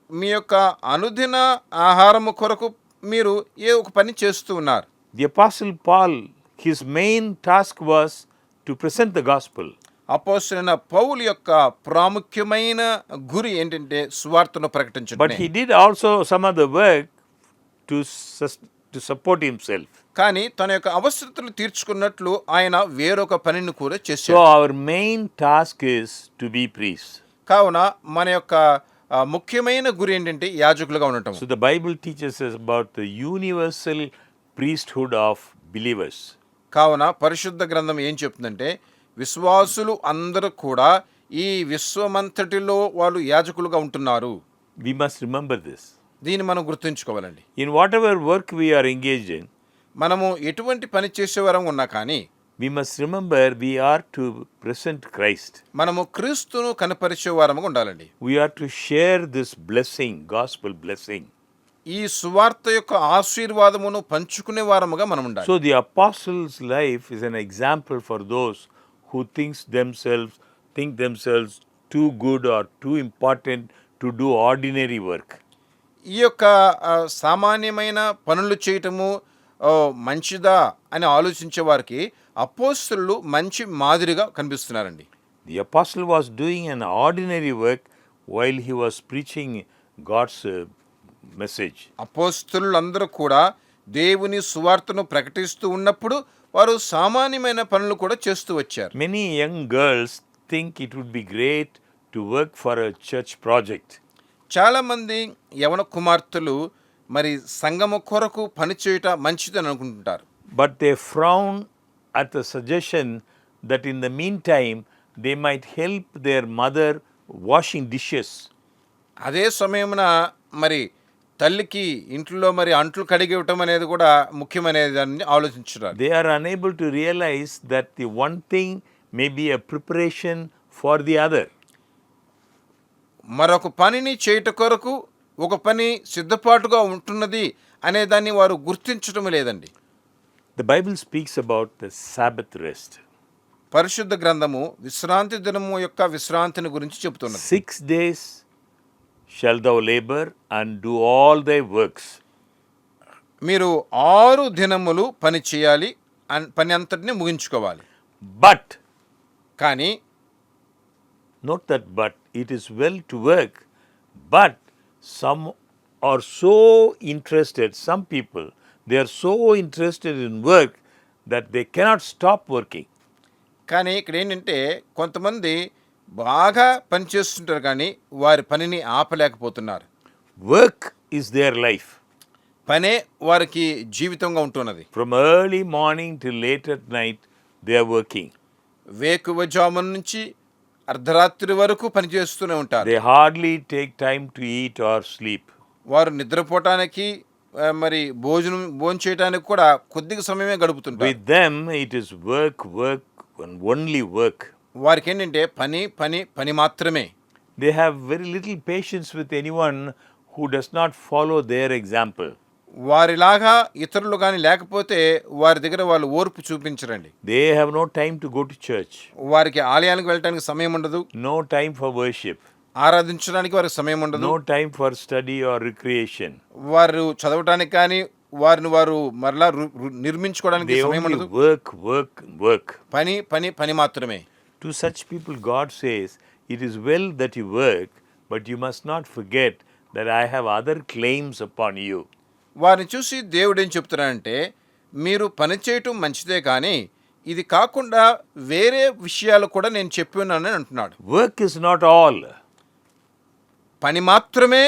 Speaker 2: మీ యొక్క అనుదిన ఆహారము కొరకు మీరు ఏ ఒక పని చేస్తూ ఉన్నారు.
Speaker 1: The Apostle Paul, his main task was to present the gospel.
Speaker 2: అపోస్తలుడైన పౌలు యొక్క ప్రాముఖ్యమైన గురి ఏంటంటే సువార్తను
Speaker 1: But
Speaker 2: ప్రకటించడం.
Speaker 1: he did also some other work to support himself.
Speaker 2: కానీ తన యొక్క అవసరతలు తీర్చుకున్నట్లు ఆయన వేరొక పనిని కూడా
Speaker 1: So
Speaker 2: చేశాడు.
Speaker 1: our main task is to be priests.
Speaker 2: కావున మన యొక్క ముఖ్యమైన గురి ఏంటంటే యాజకులుగా ఉండటం.
Speaker 1: So the Bible teaches us about the universal priesthood of believers.
Speaker 2: కావున పరిశుద్ధ గ్రంథం ఏం చెప్తుందంటే విశ్వాసులు అందరూ కూడా ఈ విశ్వమంతటిలో వాళ్ళు యాజకులుగా ఉంటున్నారు.
Speaker 1: We must remember this.
Speaker 2: దీన్ని మనం గుర్తుంచుకోవాలండి.
Speaker 1: In whatever work we are engaged in,
Speaker 2: మనము ఎటువంటి పని చేసేవారం ఉన్నా కానీ
Speaker 1: we must remember we are to present Christ.
Speaker 2: మనము క్రీస్తును కనపరిచేవారముగా ఉండాలండి.
Speaker 1: We are to share this blessing, gospel blessing.
Speaker 2: ఈ సువార్త యొక్క ఆశీర్వాదమును పంచుకునే వారముగా మనం ఉండాలి.
Speaker 1: So the apostles' life is an example for those who think themselves too good or too important to do ordinary work.
Speaker 2: ఈ యొక్క సామాన్యమైన పనులు చేయటము మంచిదా అని ఆలోచించే వారికి అపోస్తలులు మంచి మాదిరిగా కనిపిస్తున్నారండి.
Speaker 1: The apostle was doing an ordinary work while he was preaching God's message.
Speaker 2: అపోస్తలులందరూ కూడా దేవుని సువార్తను ప్రకటిస్తూ ఉన్నప్పుడు వారు సామాన్యమైన పనులు కూడా చేస్తూ వచ్చారు.
Speaker 1: Many young girls think it would be great to work for a church project.
Speaker 2: చాలామంది యవన కుమార్తెలు మరి సంఘము కొరకు పనిచేయట మంచిదని అనుకుంటుంటారు.
Speaker 1: But they frown at the suggestion that in the meantime they might help their mother washing dishes.
Speaker 2: అదే సమయమున మరి తల్లికి ఇంట్లో మరి అంట్లు కడిగివ్వటం అనేది కూడా ముఖ్యమనేది అని ఆలోచించున్నారు.
Speaker 1: They are unable to realize that the one thing may be a preparation for the other.
Speaker 2: మరొక పనిని చేయుట కొరకు ఒక పని సిద్ధపాటుగా ఉంటున్నది అనే దాన్ని వారు గుర్తించడం లేదండి.
Speaker 1: The Bible speaks about the Sabbath rest.
Speaker 2: పరిశుద్ధ గ్రంథము విశ్రాంతి దినము యొక్క విశ్రాంతిని గురించి చెబుతున్నది.
Speaker 1: 6 days shall thou labor and do all thy works.
Speaker 2: మీరు 6 దినములు పని చేయాలి, పని అంతటిని ముగించుకోవాలి.
Speaker 1: But,
Speaker 2: కానీ
Speaker 1: note that but, it is well to work, but some are so interested, some people, they are so interested in work that they cannot stop working.
Speaker 2: కానీ ఇక్కడ ఏంటంటే కొంతమంది బాగా పని చేస్తుంటారు కానీ వారి పనిని ఆపలేకపోతున్నారు.
Speaker 1: Work is their life.
Speaker 2: పనే వారికి జీవితంగా ఉంటున్నది.
Speaker 1: From early morning till late at night, they are working.
Speaker 2: వేకువజామున నుంచి అర్ధరాత్రి వరకు పనిచేస్తూనే ఉంటారు.
Speaker 1: They hardly take time to eat or sleep.
Speaker 2: వారు నిద్రపోవటానికి మరి భోజనం చేయడానికి కూడా కొద్దిగా సమయమే గడుపుతుంటారు.
Speaker 1: With them, it is work, and only work.
Speaker 2: వారికి ఏంటంటే పని మాత్రమే.
Speaker 1: They have very little patience with anyone who does not follow their example.
Speaker 2: వారిలాగా ఇతరులు కానీ లేకపోతే వారి దగ్గర వాళ్ళు ఓర్పు చూపించరండి.
Speaker 1: They have no time to go to church.
Speaker 2: వారికి ఆలయానికి వెళ్ళడానికి సమయం ఉండదు.
Speaker 1: No time for worship.
Speaker 2: ఆరాధించడానికి వారికి సమయం ఉండదు.
Speaker 1: No time for study or recreation.
Speaker 2: వారు చదవటానికి కానీ వారు మరలా నిర్మించుకోవడానికి
Speaker 1: They
Speaker 2: సమయం
Speaker 1: only
Speaker 2: ఉండదు.
Speaker 1: work.
Speaker 2: పని మాత్రమే.
Speaker 1: To such people, God says, it is well that you work, but you must not forget that I have other claims upon you.
Speaker 2: వారిని చూసి దేవుడు ఏం చెప్తున్నాడంటే, మీరు పని చేయటం మంచిదే కానీ ఇది కాకుండా వేరే విషయాలు కూడా నేను చెప్పి ఉన్నానని అంటున్నాడు.
Speaker 1: Work is not all.
Speaker 2: పని మాత్రమే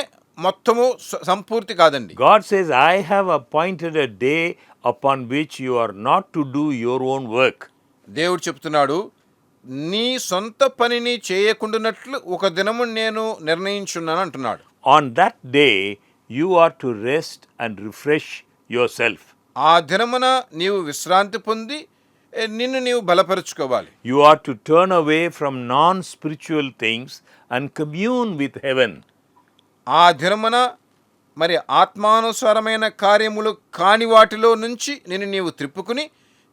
Speaker 2: మొత్తము సంపూర్తి కాదండి.
Speaker 1: God says, I have appointed a day upon which you are not to do your own work.
Speaker 2: దేవుడు చెప్తున్నాడు, నీ సొంత పనిని చేయకుండానట్లు ఒక దినము నేను నిర్ణయించున్నాను అంటున్నాడు.
Speaker 1: On that day, you are to rest and refresh yourself.
Speaker 2: ఆ దినమున నీవు విశ్రాంతి పొంది నిన్ను నీవు బలపరుచుకోవాలి.
Speaker 1: You are to turn away from non-spiritual things and commune with heaven.
Speaker 2: ఆ దినమున మరి ఆత్మానుసారమైన కార్యములు కాని వాటిలో నుంచి నిన్ను నీవు త్రిప్పుకుని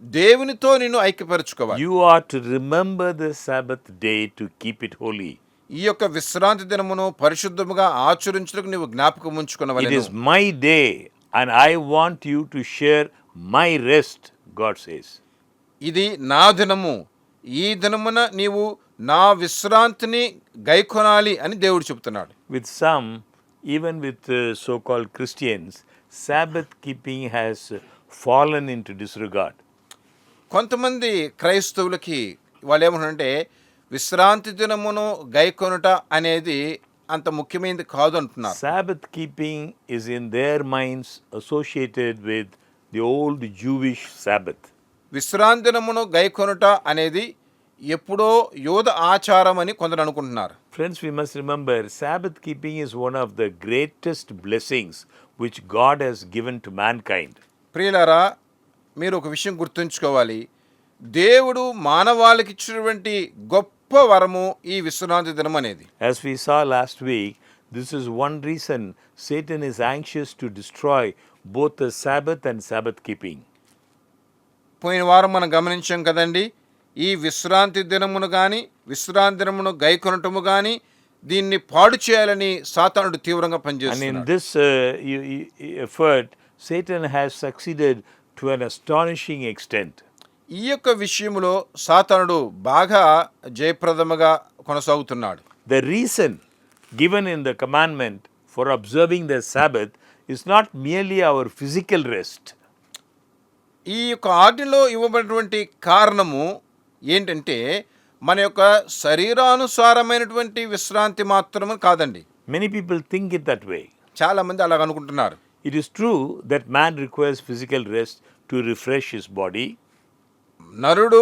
Speaker 2: దేవునితో నిన్ను ఐక్యపరచుకోవాలి.
Speaker 1: You are to remember the Sabbath day to keep it holy.
Speaker 2: ఈ యొక్క విశ్రాంతి దినమును పరిశుద్ధముగా ఆచరించుటకు నీవు జ్ఞాపకం
Speaker 1: It
Speaker 2: ఉంచుకొనవలెను.
Speaker 1: is my day and I want you to share my rest, God says.
Speaker 2: ఇది నా దినము, ఈ దినమున నీవు నా విశ్రాంతిని గైకొనాలి అని దేవుడు చెప్తున్నాడు.
Speaker 1: With some, even with so-called Christians, Sabbath keeping has fallen into disregard.
Speaker 2: కొంతమంది క్రైస్తవులకి వాళ్ళు ఏమంటారంటే విశ్రాంతి దినమును గైకొనుట అనేది అంత ముఖ్యమైనది కాదు అంటున్నారు.
Speaker 1: Sabbath keeping is in their minds associated with the old Jewish Sabbath.
Speaker 2: విశ్రాంతి దినమును గైకొనుట అనేది ఎప్పుడో యోధ ఆచారం అని కొందరు అనుకుంటున్నారు.
Speaker 1: Friends, we must remember Sabbath keeping is one of the greatest blessings which God has given to mankind.
Speaker 2: ప్రియులారా, మీరు ఒక విషయం గుర్తుంచుకోవాలి. దేవుడు మానవాళికి ఇచ్చినటువంటి గొప్ప వరము ఈ విశ్రాంతి దినం అనేది.
Speaker 1: As we saw last week, this is one reason Satan is anxious to destroy both the Sabbath and Sabbath keeping.
Speaker 2: పోయిన వారం మనం గమనించాం కదండి, ఈ విశ్రాంతి దినమును కానీ విశ్రాంతి దినమును గైకొనటము కానీ దీన్ని పాడు చేయాలని సాతానుడు తీవ్రంగా
Speaker 1: And in
Speaker 2: పనిచేస్తున్నాడు.
Speaker 1: this effort, Satan has succeeded to an astonishing extent.
Speaker 2: ఈ యొక్క విషయంలో సాతానుడు బాగా జయప్రదముగా కొనసాగుతున్నాడు.
Speaker 1: The reason given in the commandment for observing the Sabbath is not merely our physical rest.
Speaker 2: ఈ యొక్క ఆజ్ఞలో ఇవ్వబడినటువంటి కారణము ఏంటంటే మన యొక్క శరీరానుసారమైనటువంటి విశ్రాంతి మాత్రమే కాదండి.
Speaker 1: Many people think it that way.
Speaker 2: చాలామంది అలాగ అనుకుంటున్నారు.
Speaker 1: It is true that man requires physical rest to refresh his body,
Speaker 2: నరుడు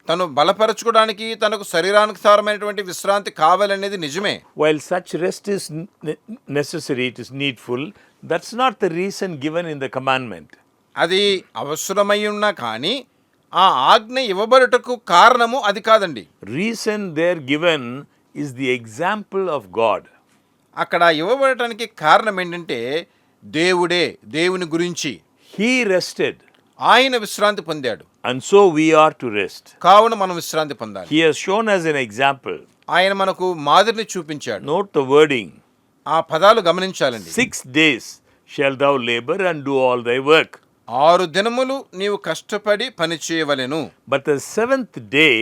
Speaker 2: తను బలపరచుకోవడానికి తనకు శరీరానుసారమైనటువంటి విశ్రాంతి కావాలనేది నిజమే.
Speaker 1: while such rest is necessary, it is needful. That's not the reason given in the commandment.
Speaker 2: అది అవసరమై ఉన్నా కానీ ఆ ఆజ్ఞ ఇవ్వబడుటకు కారణము అది కాదండి.
Speaker 1: Reason there given is the example of God.
Speaker 2: అక్కడ ఇవ్వబడటానికి కారణం ఏంటంటే దేవుడే, దేవుని గురించి.
Speaker 1: He rested,
Speaker 2: ఆయన విశ్రాంతి పొందాడు,
Speaker 1: and so we are to rest.
Speaker 2: కావున మనం విశ్రాంతి పొందాలి.
Speaker 1: He has shown us an example.
Speaker 2: ఆయన మనకు మాదిరిని చూపించాడు.
Speaker 1: Note the wording.
Speaker 2: ఆ పదాలు గమనించాలండి.
Speaker 1: 6 days shall thou labor and do all thy work.
Speaker 2: 6 దినములు నీవు కష్టపడి పని చేయవలెను.
Speaker 1: But the 7th day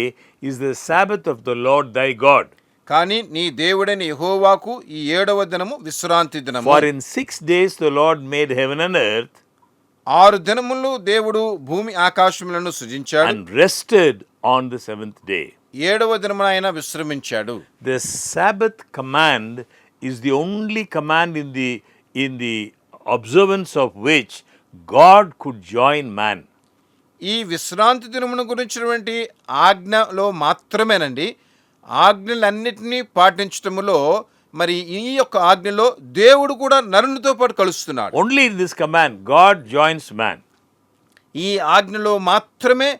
Speaker 1: is the Sabbath of the Lord thy God.
Speaker 2: కానీ నీ దేవుడైన యెహోవాకు ఈ 7వ దినము విశ్రాంతి దినము.
Speaker 1: For in 6 days the Lord made heaven and earth
Speaker 2: 6 దినములు దేవుడు భూమి ఆకాశములను సృజించాడు.
Speaker 1: and rested on the 7th day.
Speaker 2: 7వ దినమున ఆయన విశ్రమించాడు.
Speaker 1: The Sabbath command is the only command in the observance of which God could join man.
Speaker 2: ఈ విశ్రాంతి దినమును గురించినటువంటి ఆజ్ఞలో మాత్రమేనండి ఆజ్ఞలన్నిటినీ పాటించటములో మరి ఈ యొక్క ఆజ్ఞలో దేవుడు కూడా నరునితో పాటు కలుస్తున్నాడు.
Speaker 1: Only in this command God joins man.
Speaker 2: ఈ ఆజ్ఞలో మాత్రమే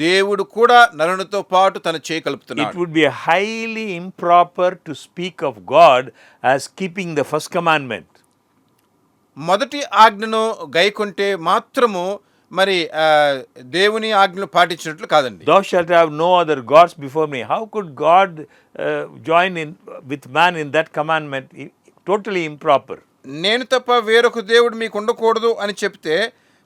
Speaker 2: దేవుడు కూడా నరునితో పాటు తన చేయి
Speaker 1: It
Speaker 2: కలుపుతున్నాడు.
Speaker 1: would be highly improper to speak of God as keeping the first commandment.
Speaker 2: మొదటి ఆజ్ఞను గైకొంటే మాత్రము మరి దేవుని ఆజ్ఞలు పాటించినట్లు కాదండి.
Speaker 1: Thou shalt have no other gods before me. How could God join in with man in that commandment? Totally improper.
Speaker 2: నేను తప్ప వేరొక దేవుడు మీకు ఉండకూడదు అని చెప్తే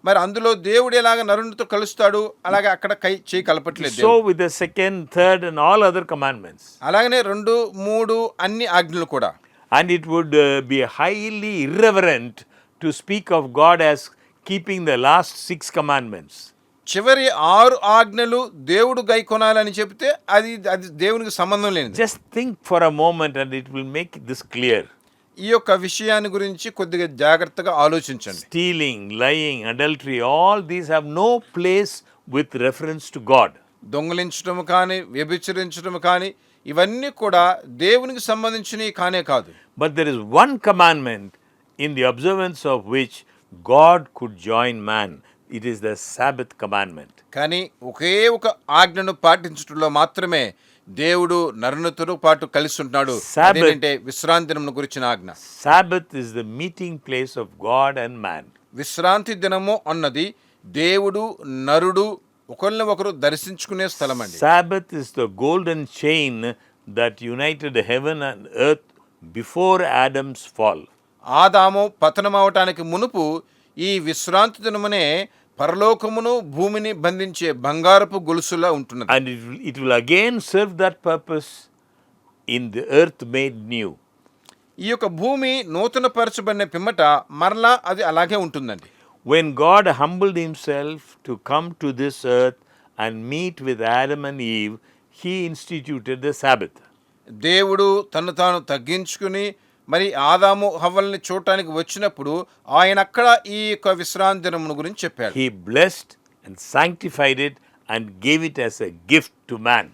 Speaker 2: మరి అందులో దేవుడు ఎలాగ నరునితో కలుస్తాడు? అలాగే అక్కడ చేయి కలపట్లేదు.
Speaker 1: So with the second, third and all other commandments.
Speaker 2: అలాగనే 2, 3 అన్ని ఆజ్ఞలు కూడా.
Speaker 1: And it would be highly irreverent to speak of God as keeping the last 6 commandments.
Speaker 2: చివరి 6 ఆజ్ఞలు దేవుడు గైకొనాలని చెప్తే అది అది దేవునికి సంబంధం లేనిది.
Speaker 1: Just think for a moment and it will make this clear.
Speaker 2: ఈ యొక్క విషయాన్ని గురించి కొద్దిగా జాగ్రత్తగా ఆలోచించండి.
Speaker 1: Stealing, lying, adultery, all these have no place with reference to God.
Speaker 2: దొంగలించడం కానీ వ్యభిచరించడం కానీ ఇవన్నీ కూడా దేవునికి సంబంధించినవి కానే కాదు.
Speaker 1: But there is one commandment in the observance of which God could join man. It is the Sabbath commandment.
Speaker 2: కానీ ఒకే ఒక ఆజ్ఞను పాటించడంలో మాత్రమే దేవుడు నరునితో పాటు కలిసి ఉంటున్నాడు. అదేంటంటే విశ్రాంతి దినమును గురించిన ఆజ్ఞ.
Speaker 1: Sabbath is the meeting place of God and man.
Speaker 2: విశ్రాంతి దినము అన్నది దేవుడు నరుడు ఒకరిని ఒకరు దర్శించుకునే స్థలం అండి.
Speaker 1: Sabbath is the golden chain that united heaven and earth before Adam's fall.
Speaker 2: ఆదాము పతనమవటానికి మునుపు ఈ విశ్రాంతి దినమునే పరలోకమును భూమిని బంధించే బంగారపు గొలుసులా ఉంటున్నది.
Speaker 1: And it will again serve that purpose in the earth made new.
Speaker 2: ఈ యొక్క భూమి నూతన పరచబడిన పిమ్మట మరలా అది అలాగే ఉంటుందండి.
Speaker 1: When God humbled himself to come to this earth and meet with Adam and Eve, he instituted the Sabbath.
Speaker 2: దేవుడు తను తాను తగ్గించుకుని మరి ఆదాము హవ్వల్ని చూడటానికి వచ్చినప్పుడు ఆయన అక్కడ ఈ యొక్క విశ్రాంతి దినమును గురించి చెప్పాడు.
Speaker 1: He blessed and sanctified it and gave it as a gift to man.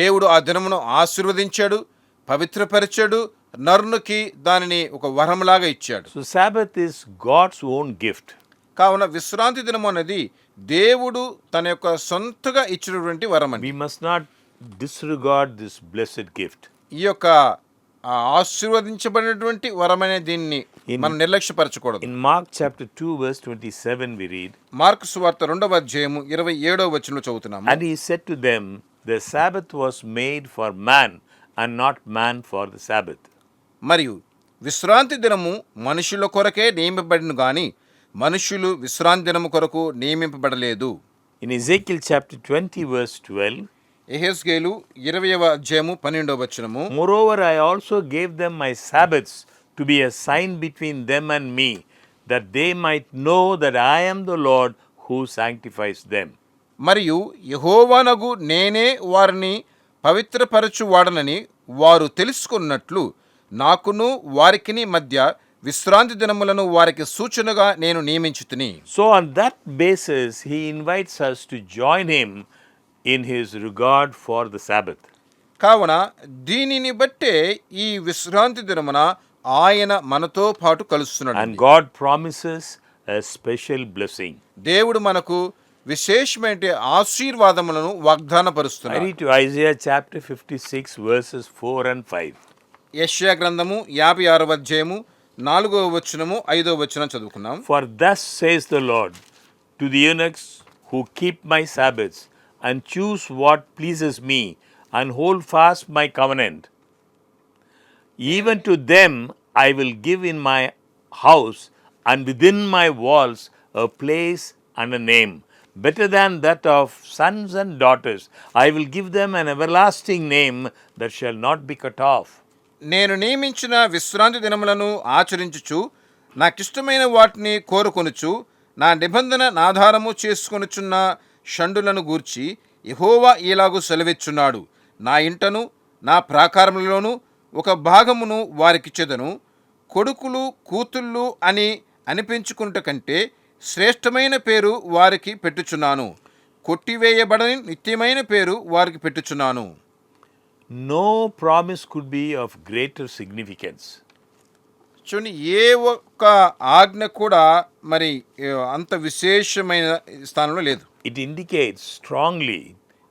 Speaker 2: దేవుడు ఆ దినమును ఆశీర్వదించాడు, పవిత్రపరిచాడు, నరునికి దానిని ఒక వరములాగా ఇచ్చాడు.
Speaker 1: So Sabbath is God's own gift.
Speaker 2: కావున విశ్రాంతి దినము అనేది దేవుడు తన యొక్క సొంతగా ఇచ్చినటువంటి వరం అండి.
Speaker 1: We must not disregard this blessed gift.
Speaker 2: ఈ యొక్క ఆశీర్వదించబడినటువంటి వరమనే దీన్ని మనం నిర్లక్ష్యపరచకూడదు.
Speaker 1: In Mark chapter 2 verse 27 we read,
Speaker 2: mark సువార్త 2వ అధ్యాయము 27వ వచనంలో చదువుతున్నాము.
Speaker 1: And he said to them, the Sabbath was made for man and not man for the Sabbath.
Speaker 2: మరియు విశ్రాంతి దినము మనుషుల కొరకే నియమింపబడిన గాని మనుషులు విశ్రాంతి దినము కొరకు నియమింపబడలేదు.
Speaker 1: In Ezekiel chapter 20 verse 12,
Speaker 2: యెహెజ్కేలు 20వ అధ్యాయము 12వ వచనము.
Speaker 1: Moreover, I also gave them my Sabbaths to be a sign between them and me, that they might know that I am the Lord who sanctifies them.
Speaker 2: మరియు యెహోవానగు నేనే వారిని పవిత్రపరచువాడనని వారు తెలుసుకున్నట్లు నాకును వారికిని మధ్య విశ్రాంతి దినములను వారికి సూచనగా నేను నియమించుతిని.
Speaker 1: So on that basis, he invites us to join him in his regard for the Sabbath.
Speaker 2: కావున దీనిని బట్టే ఈ విశ్రాంతి దినమున ఆయన మనతో పాటు కలుస్తున్నాడు.
Speaker 1: And God promises a special blessing.
Speaker 2: దేవుడు మనకు విశేషమైన ఆశీర్వాదములను
Speaker 1: I
Speaker 2: వాగ్దానపరుస్తున్నాడు.
Speaker 1: read to Isaiah chapter 56 verses 4 and 5.
Speaker 2: యెషయా గ్రంథము 56వ అధ్యాయము 4వ వచనము 5వ వచనం చదువుకున్నాం.
Speaker 1: For thus says the Lord to the eunuchs who keep my Sabbaths and choose what pleases me and hold fast my covenant, even to them I will give in my house and within my walls a place and a name, better than that of sons and daughters. I will give them an everlasting name that shall not be cut off.
Speaker 2: నేను నియమించిన విశ్రాంతి దినములను ఆచరించుచు నాకిష్టమైన వాటిని కోరుకొనుచు నా నిబంధన ఆధారము చేసుకొనుచున్న షండులను గూర్చి యెహోవా ఇలాగు సెలవిచ్చున్నాడు. నా ఇంటను నా ప్రాకారములలోను ఒక భాగమును వారికిచ్చెదను. కొడుకులు కూతుళ్ళు అని అనిపించుకుంట కంటే శ్రేష్టమైన పేరు వారికి పెట్టుచున్నాను. కొట్టివేయబడని నిత్యమైన పేరు వారికి పెట్టుచున్నాను.
Speaker 1: No promise could be of greater significance.
Speaker 2: చూడండి, ఏ ఒక్క ఆజ్ఞ కూడా మరి అంత విశేషమైన స్థానంలో లేదు.
Speaker 1: It indicates strongly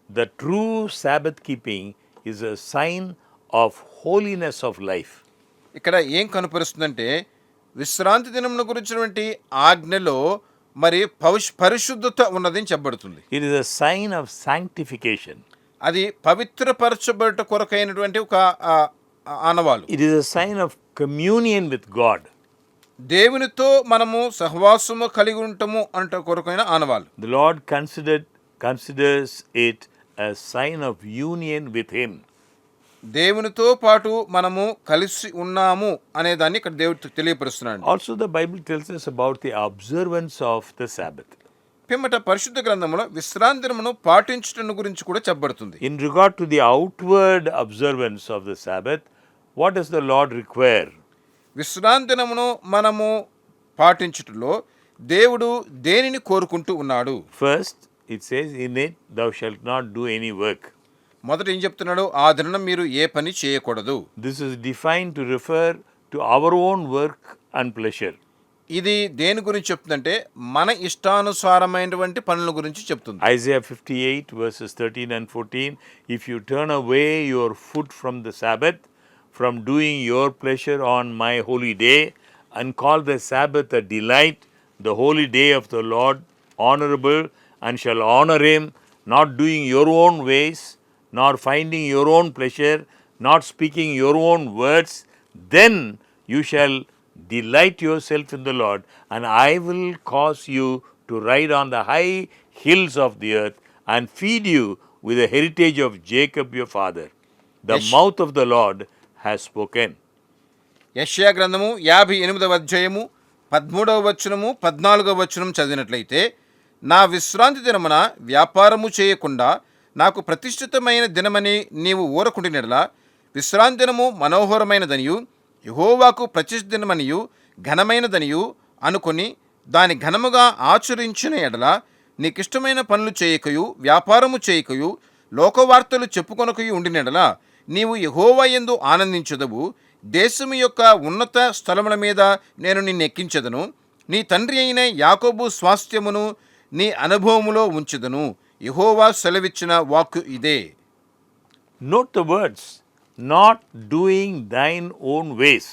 Speaker 1: that true Sabbath keeping is a sign of holiness of life.
Speaker 2: ఇక్కడ ఏం కనపరుస్తుందంటే విశ్రాంతి దినమును గురించినటువంటి ఆజ్ఞలో మరి పరిశుద్ధత ఉన్నదని చెప్పబడుతుంది.
Speaker 1: It is a sign of sanctification.
Speaker 2: అది పవిత్రపరచబడట కొరకైనటువంటి ఒక ఆనవాలు.
Speaker 1: It is a sign of communion with God.
Speaker 2: దేవునితో మనము సహవాసము కలిగి ఉంటాము అంట కొరకైన ఆనవాలు.
Speaker 1: The Lord considers it a sign of union with Him.
Speaker 2: దేవునితో పాటు మనము కలిసి ఉన్నాము అనే దాన్ని ఇక్కడ దేవుడు తెలియపరుస్తున్నాడు.
Speaker 1: Also, the Bible tells us about the observance of the Sabbath.
Speaker 2: పిమ్మట పరిశుద్ధ గ్రంథంలో విశ్రాంతి దినమును పాటించటం గురించి కూడా చెప్పబడుతుంది.
Speaker 1: In regard to the outward observance of the Sabbath, what does the Lord require?
Speaker 2: విశ్రాంతి దినమును మనము పాటించుటలో దేవుడు దేనిని కోరుకుంటూ ఉన్నాడు?
Speaker 1: First, it says, in it thou shalt not do any work.
Speaker 2: మొదట ఏం చెప్తున్నాడు? ఆ దినం మీరు ఏ పని చేయకూడదు.
Speaker 1: This is defined to refer to our own work and pleasure.
Speaker 2: ఇది దేని గురించి చెప్తుందంటే మన ఇష్టానుసారమైనటువంటి పనుల గురించి చెప్తుంది.
Speaker 1: Isaiah 58 verses 13 and 14, if you turn away your foot from the Sabbath, from doing your pleasure on my holy day, and call the Sabbath a delight, the holy day of the Lord honorable, and shall honor him, not doing your own ways, nor finding your own pleasure, not speaking your own words, then you shall delight yourself in the Lord, and I will cause you to ride on the high hills of the earth, and feed you with the heritage of Jacob your father. The mouth of the Lord has spoken.
Speaker 2: యెషయా గ్రంథము 58వ అధ్యాయము 13వ వచనము 14వ వచనం చదివినట్లయితే, నా విశ్రాంతి దినమున వ్యాపారము చేయకుండా నాకు ప్రతిష్ఠితమైన దినమని నీవు ఊరకుండినెడలా, విశ్రాంతి దినము మనోహరమైనదనియు యెహోవాకు ప్రతిష్ఠిత దినమనియు ఘనమైనదనియు అనుకొని దాని ఘనముగా ఆచరించిన ఎడల నీకిష్టమైన పనులు చేయకయు వ్యాపారము చేయకయు లోకవార్తలు చెప్పుకొనకయు ఉండినెడల నీవు యెహోవా యందు ఆనందించదవు. దేశము యొక్క ఉన్నత స్థలముల మీద నేను నిన్ను ఎక్కించదను. నీ తండ్రి అయిన యాకోబు స్వాస్థ్యమును నీ అనుభవములో ఉంచెదను. యెహోవా సెలవిచ్చిన వాక్కు ఇదే.
Speaker 1: Note the words, not doing thine own ways.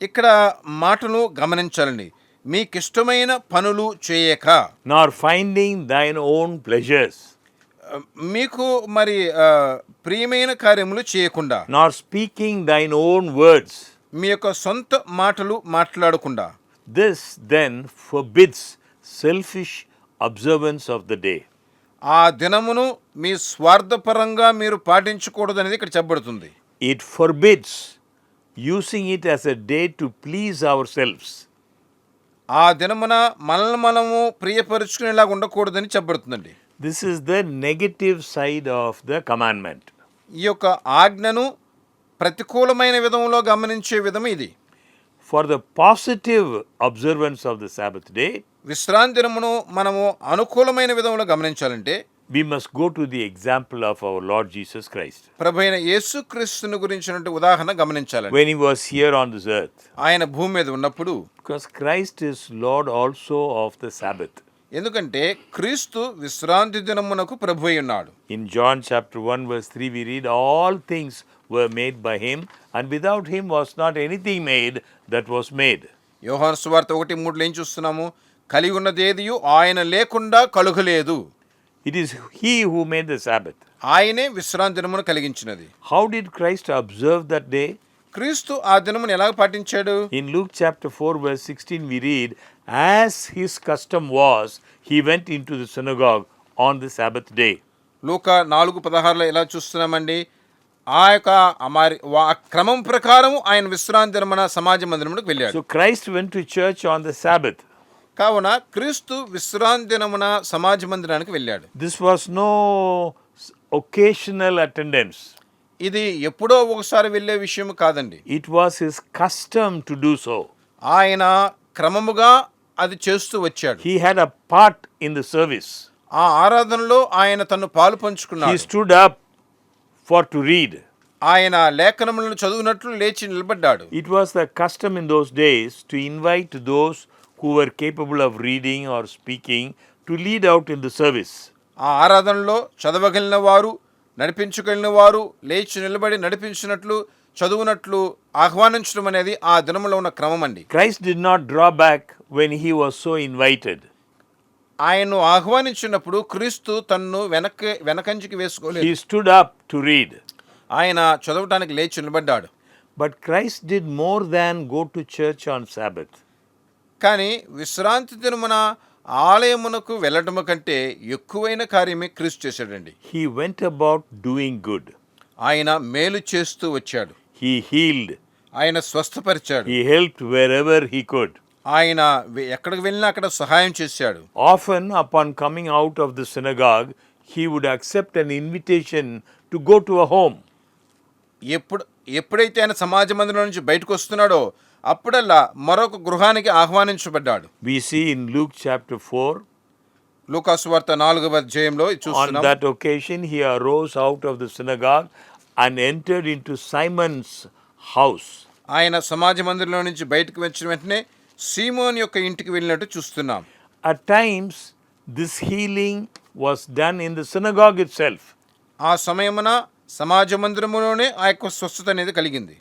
Speaker 2: ఇక్కడ మాటను గమనించాలండి. మీకిష్టమైన పనులు చేయక,
Speaker 1: nor finding thine own pleasures,
Speaker 2: మీకు మరి ప్రియమైన కార్యములు చేయకుండా,
Speaker 1: nor speaking thine own words.
Speaker 2: మీ యొక్క సొంత మాటలు మాట్లాడకుండా.
Speaker 1: This then forbids selfish observance of the day.
Speaker 2: ఆ దినమును మీ స్వార్థపరంగా మీరు పాటించకూడదు అనేది ఇక్కడ చెప్పబడుతుంది.
Speaker 1: It forbids using it as a day to please ourselves.
Speaker 2: ఆ దినమున మనల్ని మనము ప్రియపరుచుకునేలాగా ఉండకూడదని చెప్పబడుతుందండి.
Speaker 1: This is the negative side of the commandment.
Speaker 2: ఈ యొక్క ఆజ్ఞను ప్రతికూలమైన విధంలో గమనించే విధం ఇది.
Speaker 1: For the positive observance of the Sabbath day,
Speaker 2: విశ్రాంతి దినమును మనము అనుకూలమైన విధంలో గమనించాలంటే
Speaker 1: we must go to the example of our Lord Jesus Christ.
Speaker 2: ప్రభువైన యేసుక్రీస్తుని గురించినటువంటి ఉదాహరణ గమనించాలండి.
Speaker 1: When he was here on this earth,
Speaker 2: ఆయన భూమి మీద ఉన్నప్పుడు,
Speaker 1: because Christ is Lord also of the Sabbath.
Speaker 2: ఎందుకంటే క్రీస్తు విశ్రాంతి దినమునకు ప్రభువై ఉన్నాడు.
Speaker 1: In John chapter 1 verse 3 we read, all things were made by him, and without him was not anything made that was made.
Speaker 2: యోహాను సువార్త 1:3 ఏం చూస్తున్నాము? కలిగి ఉన్నదేదియు ఆయన లేకుండా కలుగలేదు.
Speaker 1: It is he who made the Sabbath.
Speaker 2: ఆయనే విశ్రాంతి దినమును కలిగించినది.
Speaker 1: How did Christ observe that day?
Speaker 2: క్రీస్తు ఆ దినమును ఎలా పాటించాడు?
Speaker 1: In Luke chapter 4 verse 16 we read, as his custom was, he went into the synagogue on the Sabbath day.
Speaker 2: లూకా 4:16 ఎలా చూస్తున్నామండి? ఆ యొక్క క్రమం ప్రకారం ఆయన విశ్రాంతి దినమున సమాజ మందిరమునకు వెళ్ళాడు.
Speaker 1: So Christ went to church on the Sabbath.
Speaker 2: కావున క్రీస్తు విశ్రాంతి దినమున సమాజ మందిరానికి వెళ్ళాడు.
Speaker 1: This was no occasional attendance.
Speaker 2: ఇది ఎప్పుడో ఒకసారి వెళ్ళే విషయం కాదండి.
Speaker 1: It was his custom to do so.
Speaker 2: ఆయన క్రమముగా అది చేస్తూ వచ్చాడు.
Speaker 1: He had a part in the service.
Speaker 2: ఆ ఆరాధనలో ఆయన తను పాలు
Speaker 1: He
Speaker 2: పంచుకున్నాడు.
Speaker 1: stood up for to read.
Speaker 2: ఆయన లేఖనములను చదువునట్లు లేచి నిలబడ్డాడు.
Speaker 1: It was the custom in those days to invite those who were capable of reading or speaking to lead out in the service.
Speaker 2: ఆ ఆరాధనలో చదవగలిగిన వారు, నడిపించగలిగిన వారు లేచి నిలబడి నడిపించినట్లు చదువునట్లు ఆహ్వానించడం అనేది ఆ దినములో ఉన్న క్రమం అండి.
Speaker 1: Christ did not draw back when he was so invited.
Speaker 2: ఆయన్ను ఆహ్వానించినప్పుడు క్రీస్తు తన్ను వెనకంజికి వేసుకోలేదు.
Speaker 1: He stood up to read.
Speaker 2: ఆయన చదవటానికి లేచి నిలబడ్డాడు.
Speaker 1: But Christ did more than go to church on Sabbath.
Speaker 2: కానీ విశ్రాంతి దినమున ఆలయమునకు వెళ్ళటము కంటే ఎక్కువైన కార్యమే క్రీస్తు చేశాడండి.
Speaker 1: He went about doing good.
Speaker 2: ఆయన మేలు చేస్తూ వచ్చాడు.
Speaker 1: He healed.
Speaker 2: ఆయన స్వస్థపరిచాడు.
Speaker 1: He helped wherever he could.
Speaker 2: ఆయన ఎక్కడికి వెళ్ళినా అక్కడ సహాయం చేశాడు.
Speaker 1: Often, upon coming out of the synagogue, he would accept an invitation to go to a home.
Speaker 2: ఎప్పుడైతే ఆయన సమాజ మందిరం నుంచి బయటకు వస్తున్నాడో అప్పుడల్లా మరొక గృహానికి ఆహ్వానించబడ్డాడు.
Speaker 1: We see in Luke chapter 4,
Speaker 2: లూకాసు వార్త 4వ అధ్యాయంలో
Speaker 1: on
Speaker 2: చూస్తున్నాం.
Speaker 1: that occasion he arose out of the synagogue and entered into Simon's house.
Speaker 2: ఆయన సమాజ మందిరంలో నుంచి బయటకు వచ్చిన వెంటనే సీమోన్ యొక్క ఇంటికి వెళ్ళినట్టు చూస్తున్నాం.
Speaker 1: At times, this healing was done in the synagogue itself.
Speaker 2: ఆ సమయమున సమాజ మందిరములోనే ఆ యొక్క స్వస్థత అనేది కలిగింది.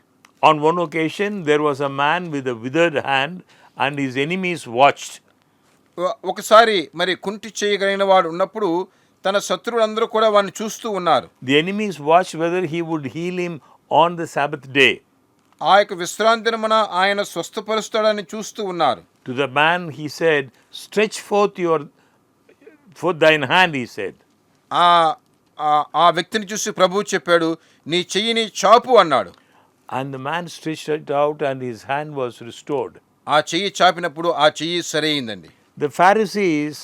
Speaker 1: On one occasion, there was a man with a withered hand and his enemies watched.
Speaker 2: ఒకసారి మరి కుంటి చేయగలిగిన వాడు ఉన్నప్పుడు తన శత్రువులందరూ కూడా వాడిని చూస్తూ ఉన్నారు.
Speaker 1: The enemies watched whether he would heal him on the Sabbath day.
Speaker 2: ఆ యొక్క విశ్రాంతి దినమున ఆయన స్వస్థపరుస్తాడని చూస్తూ ఉన్నారు.
Speaker 1: To the man he said, stretch forth thine hand, he said.
Speaker 2: ఆ వ్యక్తిని చూసి ప్రభువు చెప్పాడు, నీ చెయ్యిని చాపు అన్నాడు.
Speaker 1: And the man stretched it out and his hand was restored.
Speaker 2: ఆ చెయ్యి చాపినప్పుడు ఆ చెయ్యి సరైందండి.
Speaker 1: The Pharisees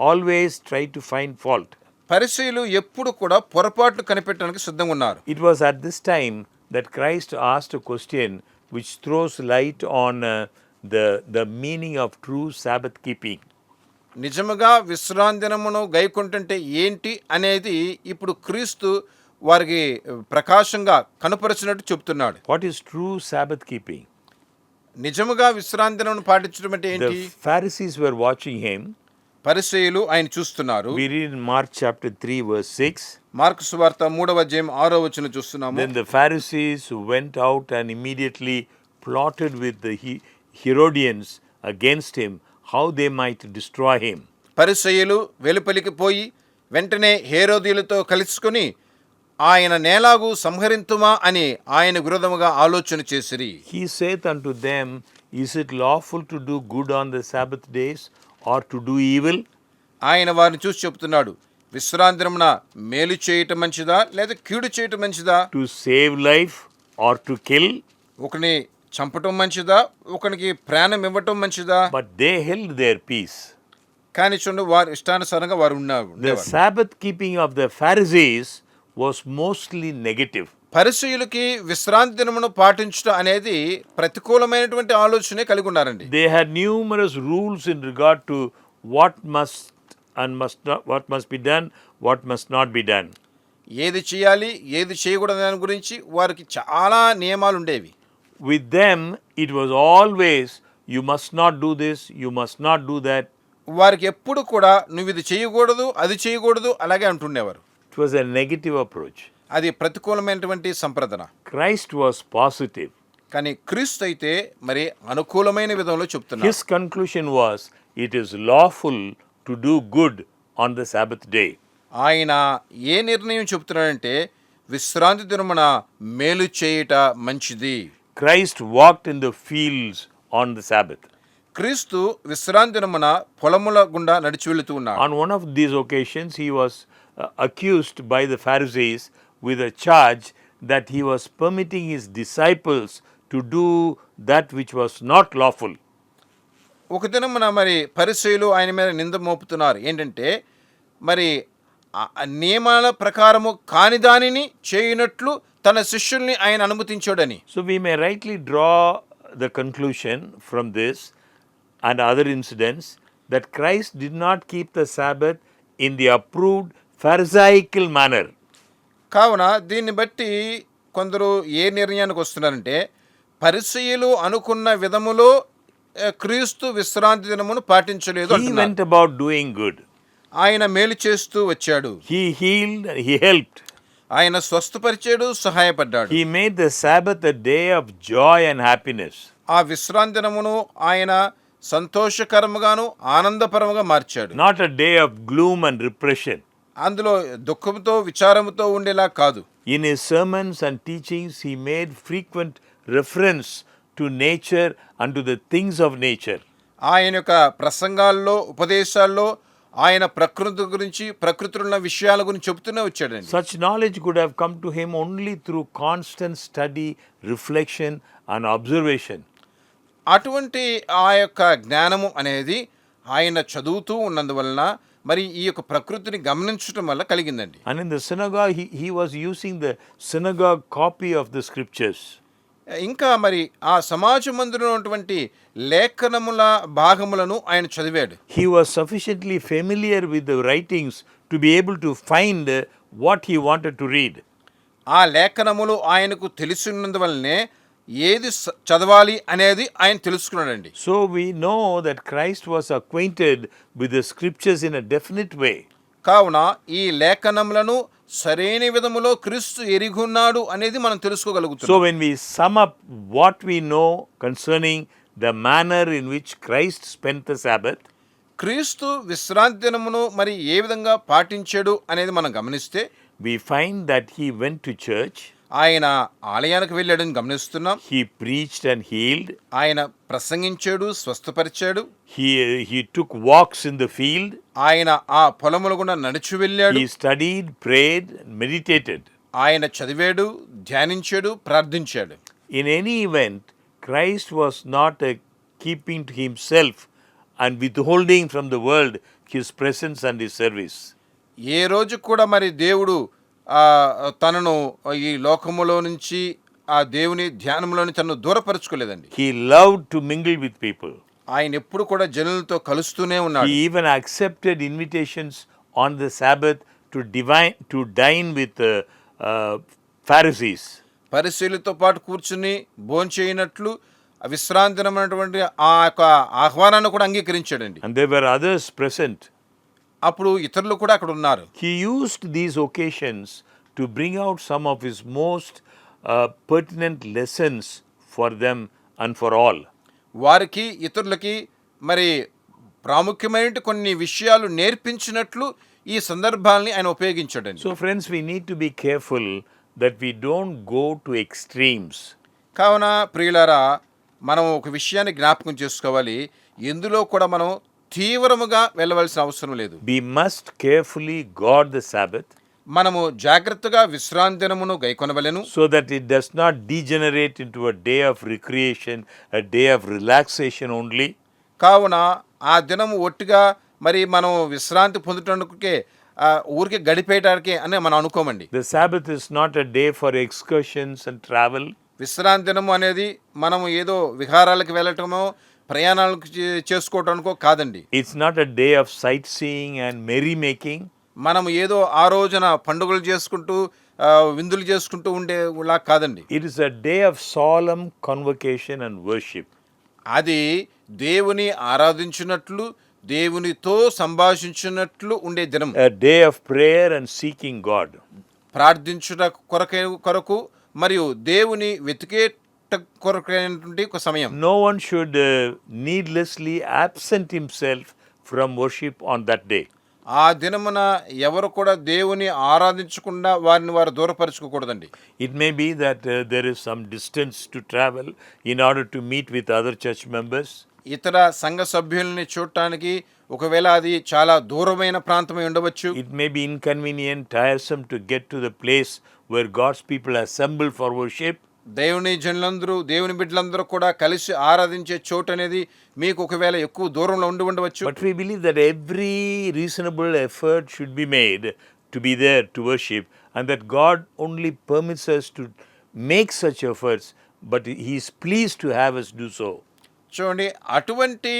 Speaker 1: always try to find fault.
Speaker 2: పరిసయ్యులు ఎప్పుడు కూడా పొరపాట్లు కనిపెట్టడానికి సిద్ధంగా ఉన్నారు.
Speaker 1: It was at this time that Christ asked a question which throws light on the meaning of true Sabbath keeping.
Speaker 2: నిజముగా విశ్రాంతి దినమును గైకొంటుంటే ఏంటి అనేది ఇప్పుడు క్రీస్తు వారికి ప్రకాశంగా కనుపరిచినట్టు చెప్తున్నాడు.
Speaker 1: What is true Sabbath keeping?
Speaker 2: నిజముగా విశ్రాంతి దినమును పాటించడం అంటే ఏంటి?
Speaker 1: The Pharisees were watching him.
Speaker 2: పరిసయ్యులు ఆయన చూస్తున్నారు.
Speaker 1: We read in Mark chapter 3 verse 6.
Speaker 2: Mark సువార్త 3వ అధ్యాయం 6వ వచనం చూస్తున్నాము.
Speaker 1: Then the Pharisees went out and immediately plotted with the Herodians against him, how they might destroy him.
Speaker 2: పరిసయ్యులు వెలుపలికి పోయి వెంటనే హేరోదీయులతో కలుసుకొని ఆయన నేలాగు సంహరింతుమా అని ఆయన విరోధముగా ఆలోచన చేసిరి.
Speaker 1: He saith unto them, is it lawful to do good on the Sabbath days or to do evil?
Speaker 2: ఆయన వారిని చూసి చెప్తున్నాడు, విశ్రాంతి దినమున మేలు చేయటం మంచిదా లేదా కీడు చేయటం మంచిదా?
Speaker 1: To save life or to kill?
Speaker 2: ఒకని చంపటం మంచిదా ఒకనికి ప్రాణం ఇవ్వటం మంచిదా?
Speaker 1: But they held their peace.
Speaker 2: కానీ చూడండి వారు ఇష్టానుసారంగా వారు ఉన్నారు.
Speaker 1: The Sabbath keeping of the Pharisees was mostly negative.
Speaker 2: పరిసయ్యులకి విశ్రాంతి దినమును పాటించడం అనేది ప్రతికూలమైనటువంటి ఆలోచనే కలిగి ఉన్నారండి.
Speaker 1: They had numerous rules in regard to what must and must not, what must be done, what must not be done.
Speaker 2: ఏది చేయాలి ఏది చేయకూడదు దాని గురించి వారికి చాలా నియమాలు ఉండేవి.
Speaker 1: With them it was always you must not do this, you must not do that.
Speaker 2: వారికి ఎప్పుడు కూడా నువ్వు ఇది చేయకూడదు అది చేయకూడదు అలాగే అంటుండేవారు.
Speaker 1: It was a negative approach.
Speaker 2: అది ప్రతికూలమైనటువంటి సంప్రదన.
Speaker 1: Christ was positive.
Speaker 2: కానీ క్రీస్తు అయితే మరి అనుకూలమైన విధంలో చెప్తున్నారు.
Speaker 1: His conclusion was, it is lawful to do good on the Sabbath day.
Speaker 2: ఆయన ఏ నిర్ణయం చెప్తున్నాడంటే విశ్రాంతి దినమున మేలు చేయుట మంచిది.
Speaker 1: Christ walked in the fields on the Sabbath.
Speaker 2: క్రీస్తు విశ్రాంతి దినమున పొలముల గుండా నడిచి వెళుతూ ఉన్నాడు.
Speaker 1: On one of these occasions he was accused by the Pharisees with a charge that he was permitting his disciples to do that which was not lawful.
Speaker 2: ఒక దినమున మరి పరిసయ్యులు ఆయన మీద నింద మోపుతున్నారు. ఏంటంటే మరి నియమాల ప్రకారము కాని దానిని చేయనట్లు తన శిష్యుల్ని ఆయన అనుమతించాడని.
Speaker 1: So we may rightly draw the conclusion from this and other incidents that Christ did not keep the Sabbath in the approved Pharisaical manner.
Speaker 2: కావున దీన్ని బట్టి కొందరు ఏ నిర్ణయానికి వస్తున్నారంటే పరిసయ్యులు అనుకున్న విధములో క్రీస్తు విశ్రాంతి దినమును పాటించలేదు
Speaker 1: He
Speaker 2: అంటున్నారు.
Speaker 1: went about doing good.
Speaker 2: ఆయన మేలు చేస్తూ వచ్చాడు.
Speaker 1: He healed, he helped.
Speaker 2: ఆయన స్వస్థపరిచాడు, సహాయపడ్డాడు.
Speaker 1: He made the Sabbath a day of joy and happiness.
Speaker 2: ఆ విశ్రాంతి దినమును ఆయన సంతోషకరముగాను ఆనందపరముగా మార్చాడు.
Speaker 1: Not a day of gloom and repression.
Speaker 2: అందులో దుఃఖంతో విచారముతో ఉండేలా కాదు.
Speaker 1: In his sermons and teachings, he made frequent reference to nature and to the things of nature.
Speaker 2: ఆయన యొక్క ప్రసంగాల్లో ఉపదేశాల్లో ఆయన ప్రకృతి గురించి ప్రకృతిలో ఉన్న విషయాల గురించి చెబుతూనే వచ్చాడండి.
Speaker 1: Such knowledge could have come to him only through constant study, reflection, and observation.
Speaker 2: అటువంటి ఆ యొక్క జ్ఞానము అనేది ఆయన చదువుతూ ఉన్నందువలన మరి ఈ యొక్క ప్రకృతిని గమనించడం వల్ల కలిగిందండి.
Speaker 1: And in the synagogue, he was using the synagogue copy of the scriptures.
Speaker 2: ఇంకా మరి ఆ సమాజ మందిరంలో ఉన్నటువంటి లేఖనముల భాగములను ఆయన చదివాడు.
Speaker 1: He was sufficiently familiar with the writings to be able to find what he wanted to read.
Speaker 2: ఆ లేఖనములు ఆయనకు తెలిసి ఉన్నందువల్లనే ఏది చదవాలి అనేది ఆయన తెలుసుకున్నాడండి.
Speaker 1: So we know that Christ was acquainted with the scriptures in a definite way.
Speaker 2: కావున ఈ లేఖనములను సరైన విధములో క్రీస్తు ఎరిగున్నాడు అనేది మనం
Speaker 1: So
Speaker 2: తెలుసుకోగలుగుతున్నాం.
Speaker 1: when we sum up what we know concerning the manner in which Christ spent the Sabbath,
Speaker 2: క్రీస్తు విశ్రాంతి దినమును మరి ఏ విధంగా పాటించాడు అనేది మనం గమనిస్తే
Speaker 1: we find that he went to church,
Speaker 2: ఆయన ఆలయానికి వెళ్ళాడని గమనిస్తున్నాం.
Speaker 1: he preached and healed,
Speaker 2: ఆయన ప్రసంగించాడు, స్వస్థపరిచాడు.
Speaker 1: he took walks in the field,
Speaker 2: ఆయన ఆ పొలముల గుండా నడిచి వెళ్ళాడు.
Speaker 1: he studied, prayed, and meditated.
Speaker 2: ఆయన చదివాడు, ధ్యానించాడు, ప్రార్థించాడు.
Speaker 1: In any event, Christ was not keeping to himself and withholding from the world his presence and his service.
Speaker 2: ఏ రోజు కూడా మరి దేవుడు తనను ఈ లోకములో నుంచి ఆ దేవుని ధ్యానంలోని తనను దూరపరచుకోలేదండి.
Speaker 1: He loved to mingle with people.
Speaker 2: ఆయన ఎప్పుడు కూడా జనులతో కలుస్తూనే ఉన్నాడు.
Speaker 1: He even accepted invitations on the Sabbath to dine with Pharisees.
Speaker 2: పరిశీలతో పాటు కూర్చుని భోంచేయనట్లు విశ్రాంతి దినమైనటువంటి ఆ యొక్క ఆహ్వానాన్ని కూడా అంగీకరించాడండి.
Speaker 1: And there were others present.
Speaker 2: అప్పుడు ఇతరులు కూడా అక్కడ ఉన్నారు.
Speaker 1: He used these occasions to bring out some of his most pertinent lessons for them and for all.
Speaker 2: వారికి ఇతరులకి మరి ప్రాముఖ్యమైన కొన్ని విషయాలు నేర్పించినట్లు ఈ సందర్భాల్ని ఆయన ఉపయోగించాడండి.
Speaker 1: So friends, we need to be careful that we don't go to extremes.
Speaker 2: కావున ప్రియులారా, మనం ఒక విషయాన్ని జ్ఞాపకం చేసుకోవాలి. ఎందులో కూడా మనం తీవ్రముగా వెళ్ళవలసిన అవసరం లేదు.
Speaker 1: We must carefully guard the Sabbath
Speaker 2: మనము జాగ్రత్తగా విశ్రాంతి దినమును గైకొనవలెను.
Speaker 1: so that it does not degenerate into a day of recreation, a day of relaxation only.
Speaker 2: కావున ఆ దినము ఒట్టిగా మరి మనం విశ్రాంతి పొందటానికే ఊరికి గడిపేయటానికే అని మనం అనుకోమండి.
Speaker 1: The Sabbath is not a day for excursions and travel.
Speaker 2: విశ్రాంతి దినము అనేది మనము ఏదో విహారాలకు వెళ్ళటమో ప్రయాణాలకు చేసుకోవటానికో కాదండి.
Speaker 1: It's not a day of sightseeing and merrymaking.
Speaker 2: మనం ఏదో ఆ రోజున పండుగలు చేసుకుంటూ విందులు చేసుకుంటూ ఉండేలా కాదండి.
Speaker 1: It is a day of solemn convocation and worship.
Speaker 2: అది దేవుని ఆరాధించినట్లు, దేవునితో సంభాషించినట్లు ఉండే దినం.
Speaker 1: A day of prayer and seeking God.
Speaker 2: ప్రార్థించుట కొరకు మరియు దేవుని వెతికే కొరకైనటువంటి ఒక సమయం.
Speaker 1: No one should needlessly absent himself from worship on that day.
Speaker 2: ఆ దినమున ఎవరు కూడా దేవుని ఆరాధించకుండా వారిని వారు దూరపరచుకోకూడదండి.
Speaker 1: It may be that there is some distance to travel in order to meet with other church members.
Speaker 2: ఇతర సంఘ సభ్యుల్ని చూడటానికి ఒకవేళ అది చాలా దూరమైన ప్రాంతమై ఉండవచ్చు.
Speaker 1: It may be inconvenient, tiresome to get to the place where God's people assemble for worship.
Speaker 2: దేవుని జనులందరూ, దేవుని బిడ్డలందరూ కూడా కలిసి ఆరాధించే చోటు అనేది మీకు ఒకవేళ ఎక్కువ దూరంలో ఉండవచ్చు.
Speaker 1: But we believe that every reasonable effort should be made to be there to worship, and that God only permits us to make such efforts, but He is pleased to have us do so.
Speaker 2: చూడండి, అటువంటి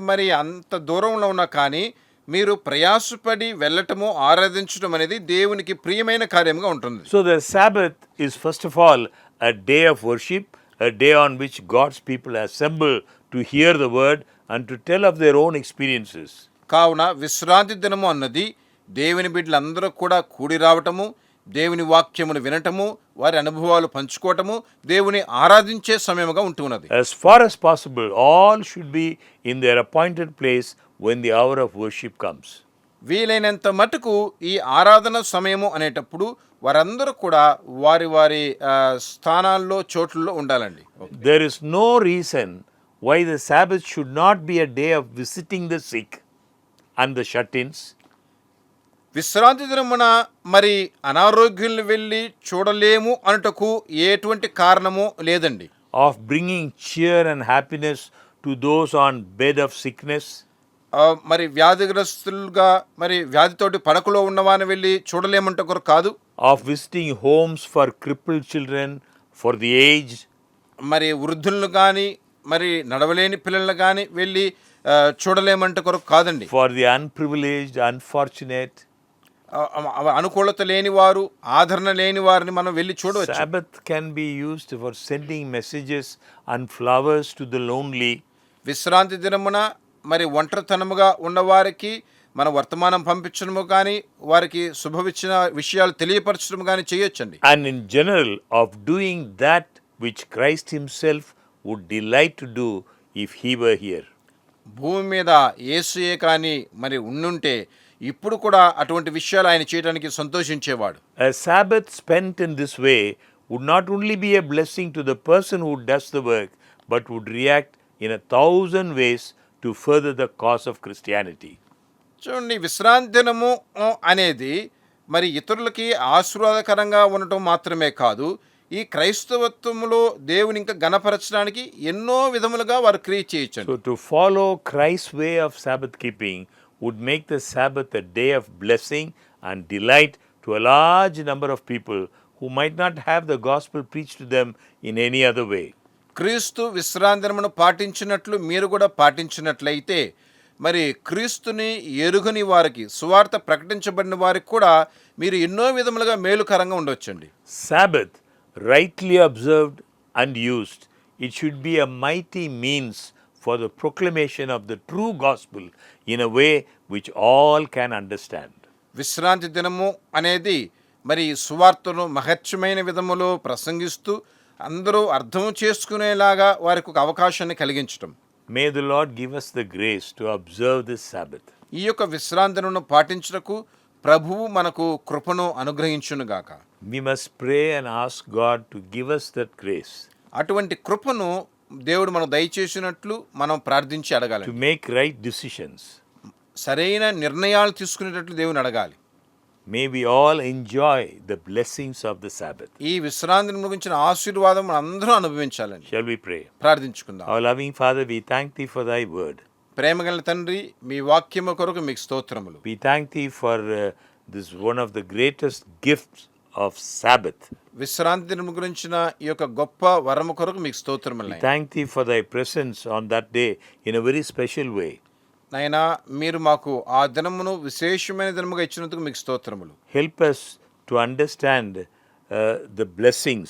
Speaker 2: మరి అంత దూరంలో ఉన్నా కానీ మీరు ప్రయాసపడి వెళ్ళటము, ఆరాధించడం అనేది దేవునికి ప్రియమైన కార్యంగా ఉంటుంది.
Speaker 1: So the Sabbath is first of all a day of worship, a day on which God's people assemble to hear the word and to tell of their own experiences.
Speaker 2: కావున విశ్రాంతి దినము అన్నది దేవుని బిడ్డలందరూ కూడా కూడి రావటము, దేవుని వాక్యమును వినటము, వారి అనుభవాలు పంచుకోవటము, దేవుని ఆరాధించే సమయముగా ఉంటున్నది.
Speaker 1: As far as possible, all should be in their appointed place when the hour of worship comes.
Speaker 2: వీలైనంత మటుకు ఈ ఆరాధన సమయము అనేటప్పుడు వారందరూ కూడా వారి వారి స్థానాల్లో, చోట్లలో ఉండాలండి.
Speaker 1: There is no reason why the Sabbath should not be a day of visiting the sick and the shut-ins,
Speaker 2: విశ్రాంతి దినమున మరి అనారోగ్యులను వెళ్ళి చూడలేము అనుటకు ఎటువంటి కారణము లేదండి.
Speaker 1: of bringing cheer and happiness to those on bed of sickness,
Speaker 2: మరి వ్యాధిగ్రస్తులుగా మరి వ్యాధితోటి పడకలో ఉన్నవాని వెళ్ళి చూడలేమంట కొరకు కాదు.
Speaker 1: of visiting homes for crippled children, for the aged,
Speaker 2: మరి వృద్ధులను కానీ మరి నడవలేని పిల్లలను కానీ వెళ్ళి చూడలేమంట కొరకు కాదండి.
Speaker 1: for the unprivileged, unfortunate.
Speaker 2: అనుకూలత లేని వారు, ఆదరణ లేని వారిని మనం వెళ్ళి చూడవచ్చు.
Speaker 1: Sabbath can be used for sending messages and flowers to the lonely.
Speaker 2: విశ్రాంతి దినమున మరి ఒంటరితనముగా ఉన్నవారికి మన వర్తమానం పంపించడము కానీ వారికి శుభవిచ్చిన విషయాలు తెలియపరచడం కానీ చేయొచ్చండి.
Speaker 1: And in general, of doing that which Christ himself would delight to do if he were here.
Speaker 2: భూమి మీద యేసుయే కానీ మరి ఉండుంటే ఇప్పుడు కూడా అటువంటి విషయాలు ఆయన చేయడానికి సంతోషించేవాడు.
Speaker 1: A Sabbath spent in this way would not only be a blessing to the person who does the work, but would react in 1,000 ways to further the cause of Christianity.
Speaker 2: చూడండి, విశ్రాంతి దినము అనేది మరి ఇతరులకి ఆశీర్వాదకరంగా ఉండటం మాత్రమే కాదు, ఈ క్రైస్తవత్వములో దేవుని ఇంకా గణపరచడానికి ఎన్నో విధములుగా వారు క్రియ చేయొచ్చు.
Speaker 1: So to follow Christ's way of Sabbath keeping would make the Sabbath a day of blessing and delight to a large number of people who might not have the gospel preached to them in any other way.
Speaker 2: క్రీస్తు విశ్రాంతి దినమును పాటించినట్లు మీరు కూడా పాటించినట్లయితే మరి క్రీస్తుని ఎరుగని వారికి, సువార్త ప్రకటించబడిన వారికి కూడా మీరు ఎన్నో విధములుగా మేలుకరంగా ఉండొచ్చండి.
Speaker 1: Sabbath, rightly observed and used, it should be a mighty means for the proclamation of the true gospel in a way which all can understand.
Speaker 2: విశ్రాంతి దినము అనేది మరి సువార్తను మహత్యమైన విధములో ప్రసంగిస్తూ అందరూ అర్థం చేసుకునేలాగా వారికి ఒక అవకాశాన్ని కలిగించటం.
Speaker 1: May the Lord give us the grace to observe this Sabbath.
Speaker 2: ఈ యొక్క విశ్రాంతిను పాటించుటకు ప్రభువు మనకు కృపను అనుగ్రహించునుగాక.
Speaker 1: We must pray and ask God to give us that grace
Speaker 2: అటువంటి కృపను దేవుడు మనకు దయచేసినట్లు మనం ప్రార్థించి అడగాలి.
Speaker 1: to make right decisions.
Speaker 2: సరైన నిర్ణయాలు తీసుకునేటట్లు దేవుని అడగాలి.
Speaker 1: May we all enjoy the blessings of the Sabbath.
Speaker 2: ఈ విశ్రాంతిని గురించిన ఆశీర్వాదం మనం అందరూ అనుభవించాలండి.
Speaker 1: Shall we pray?
Speaker 2: ప్రార్థించుకుందాం.
Speaker 1: Our loving Father, we thank Thee for Thy word.
Speaker 2: ప్రేమగల తండ్రి, మీ వాక్యము కొరకు మీకు స్తోత్రములు.
Speaker 1: We thank Thee for this one of the greatest gifts of Sabbath.
Speaker 2: విశ్రాంతి దినము గురించిన ఈ యొక్క గొప్ప వరము కొరకు మీకు స్తోత్రములు.
Speaker 1: We thank Thee for Thy presence on that day in a very special way.
Speaker 2: నాయనా, మీరు మాకు ఆ దినమును విశేషమైన దినముగా ఇచ్చినందుకు మీకు స్తోత్రములు.
Speaker 1: Help us to understand the blessings.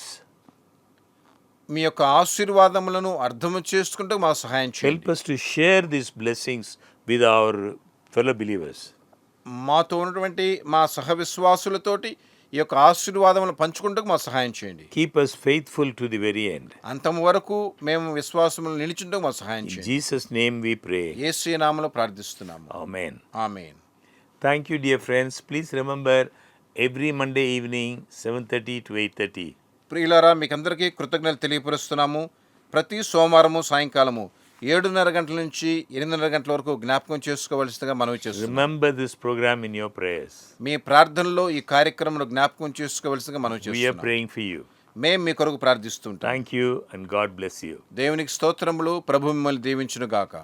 Speaker 2: మీ యొక్క ఆశీర్వాదములను అర్థము చేసుకుంటూ మాకు సహాయం చేయండి.
Speaker 1: Help us to share these blessings with our fellow believers.
Speaker 2: మాతో ఉన్నటువంటి మా సహ విశ్వాసులతోటి ఈ యొక్క ఆశీర్వాదములను పంచుకుంటూ మాకు సహాయం చేయండి.
Speaker 1: Keep us faithful to the very end.
Speaker 2: అంతము వరకు మేము విశ్వాసములు నిలిచుంటూ మాకు సహాయం
Speaker 1: In
Speaker 2: చేయండి.
Speaker 1: Jesus' name we pray.
Speaker 2: యేసు నామములో ప్రార్థిస్తున్నాము.
Speaker 1: Amen.
Speaker 2: Amen.
Speaker 1: Thank you, dear friends. Please remember every Monday evening, 7:30 to 8:30.
Speaker 2: ప్రియులారా, మీకందరికీ కృతజ్ఞతలు తెలియపరుస్తున్నాము. ప్రతి సోమవారము సాయంకాలము 7:30 గంటల నుంచి 8:30 గంటల వరకు జ్ఞాపకం చేసుకోవలసిందిగా మనవి చేస్తున్నాము.
Speaker 1: Remember this program in your prayers.
Speaker 2: మీ ప్రార్థనలో ఈ కార్యక్రమంలో జ్ఞాపకం చేసుకోవలసిందిగా మనవి
Speaker 1: We are
Speaker 2: చేస్తున్నాము.
Speaker 1: praying for you.
Speaker 2: మేము మీ కొరకు ప్రార్థిస్తుంటాం.
Speaker 1: Thank you and God bless you.
Speaker 2: దేవునికి స్తోత్రములు. ప్రభు మిమ్మల్ని దీవించును గాక.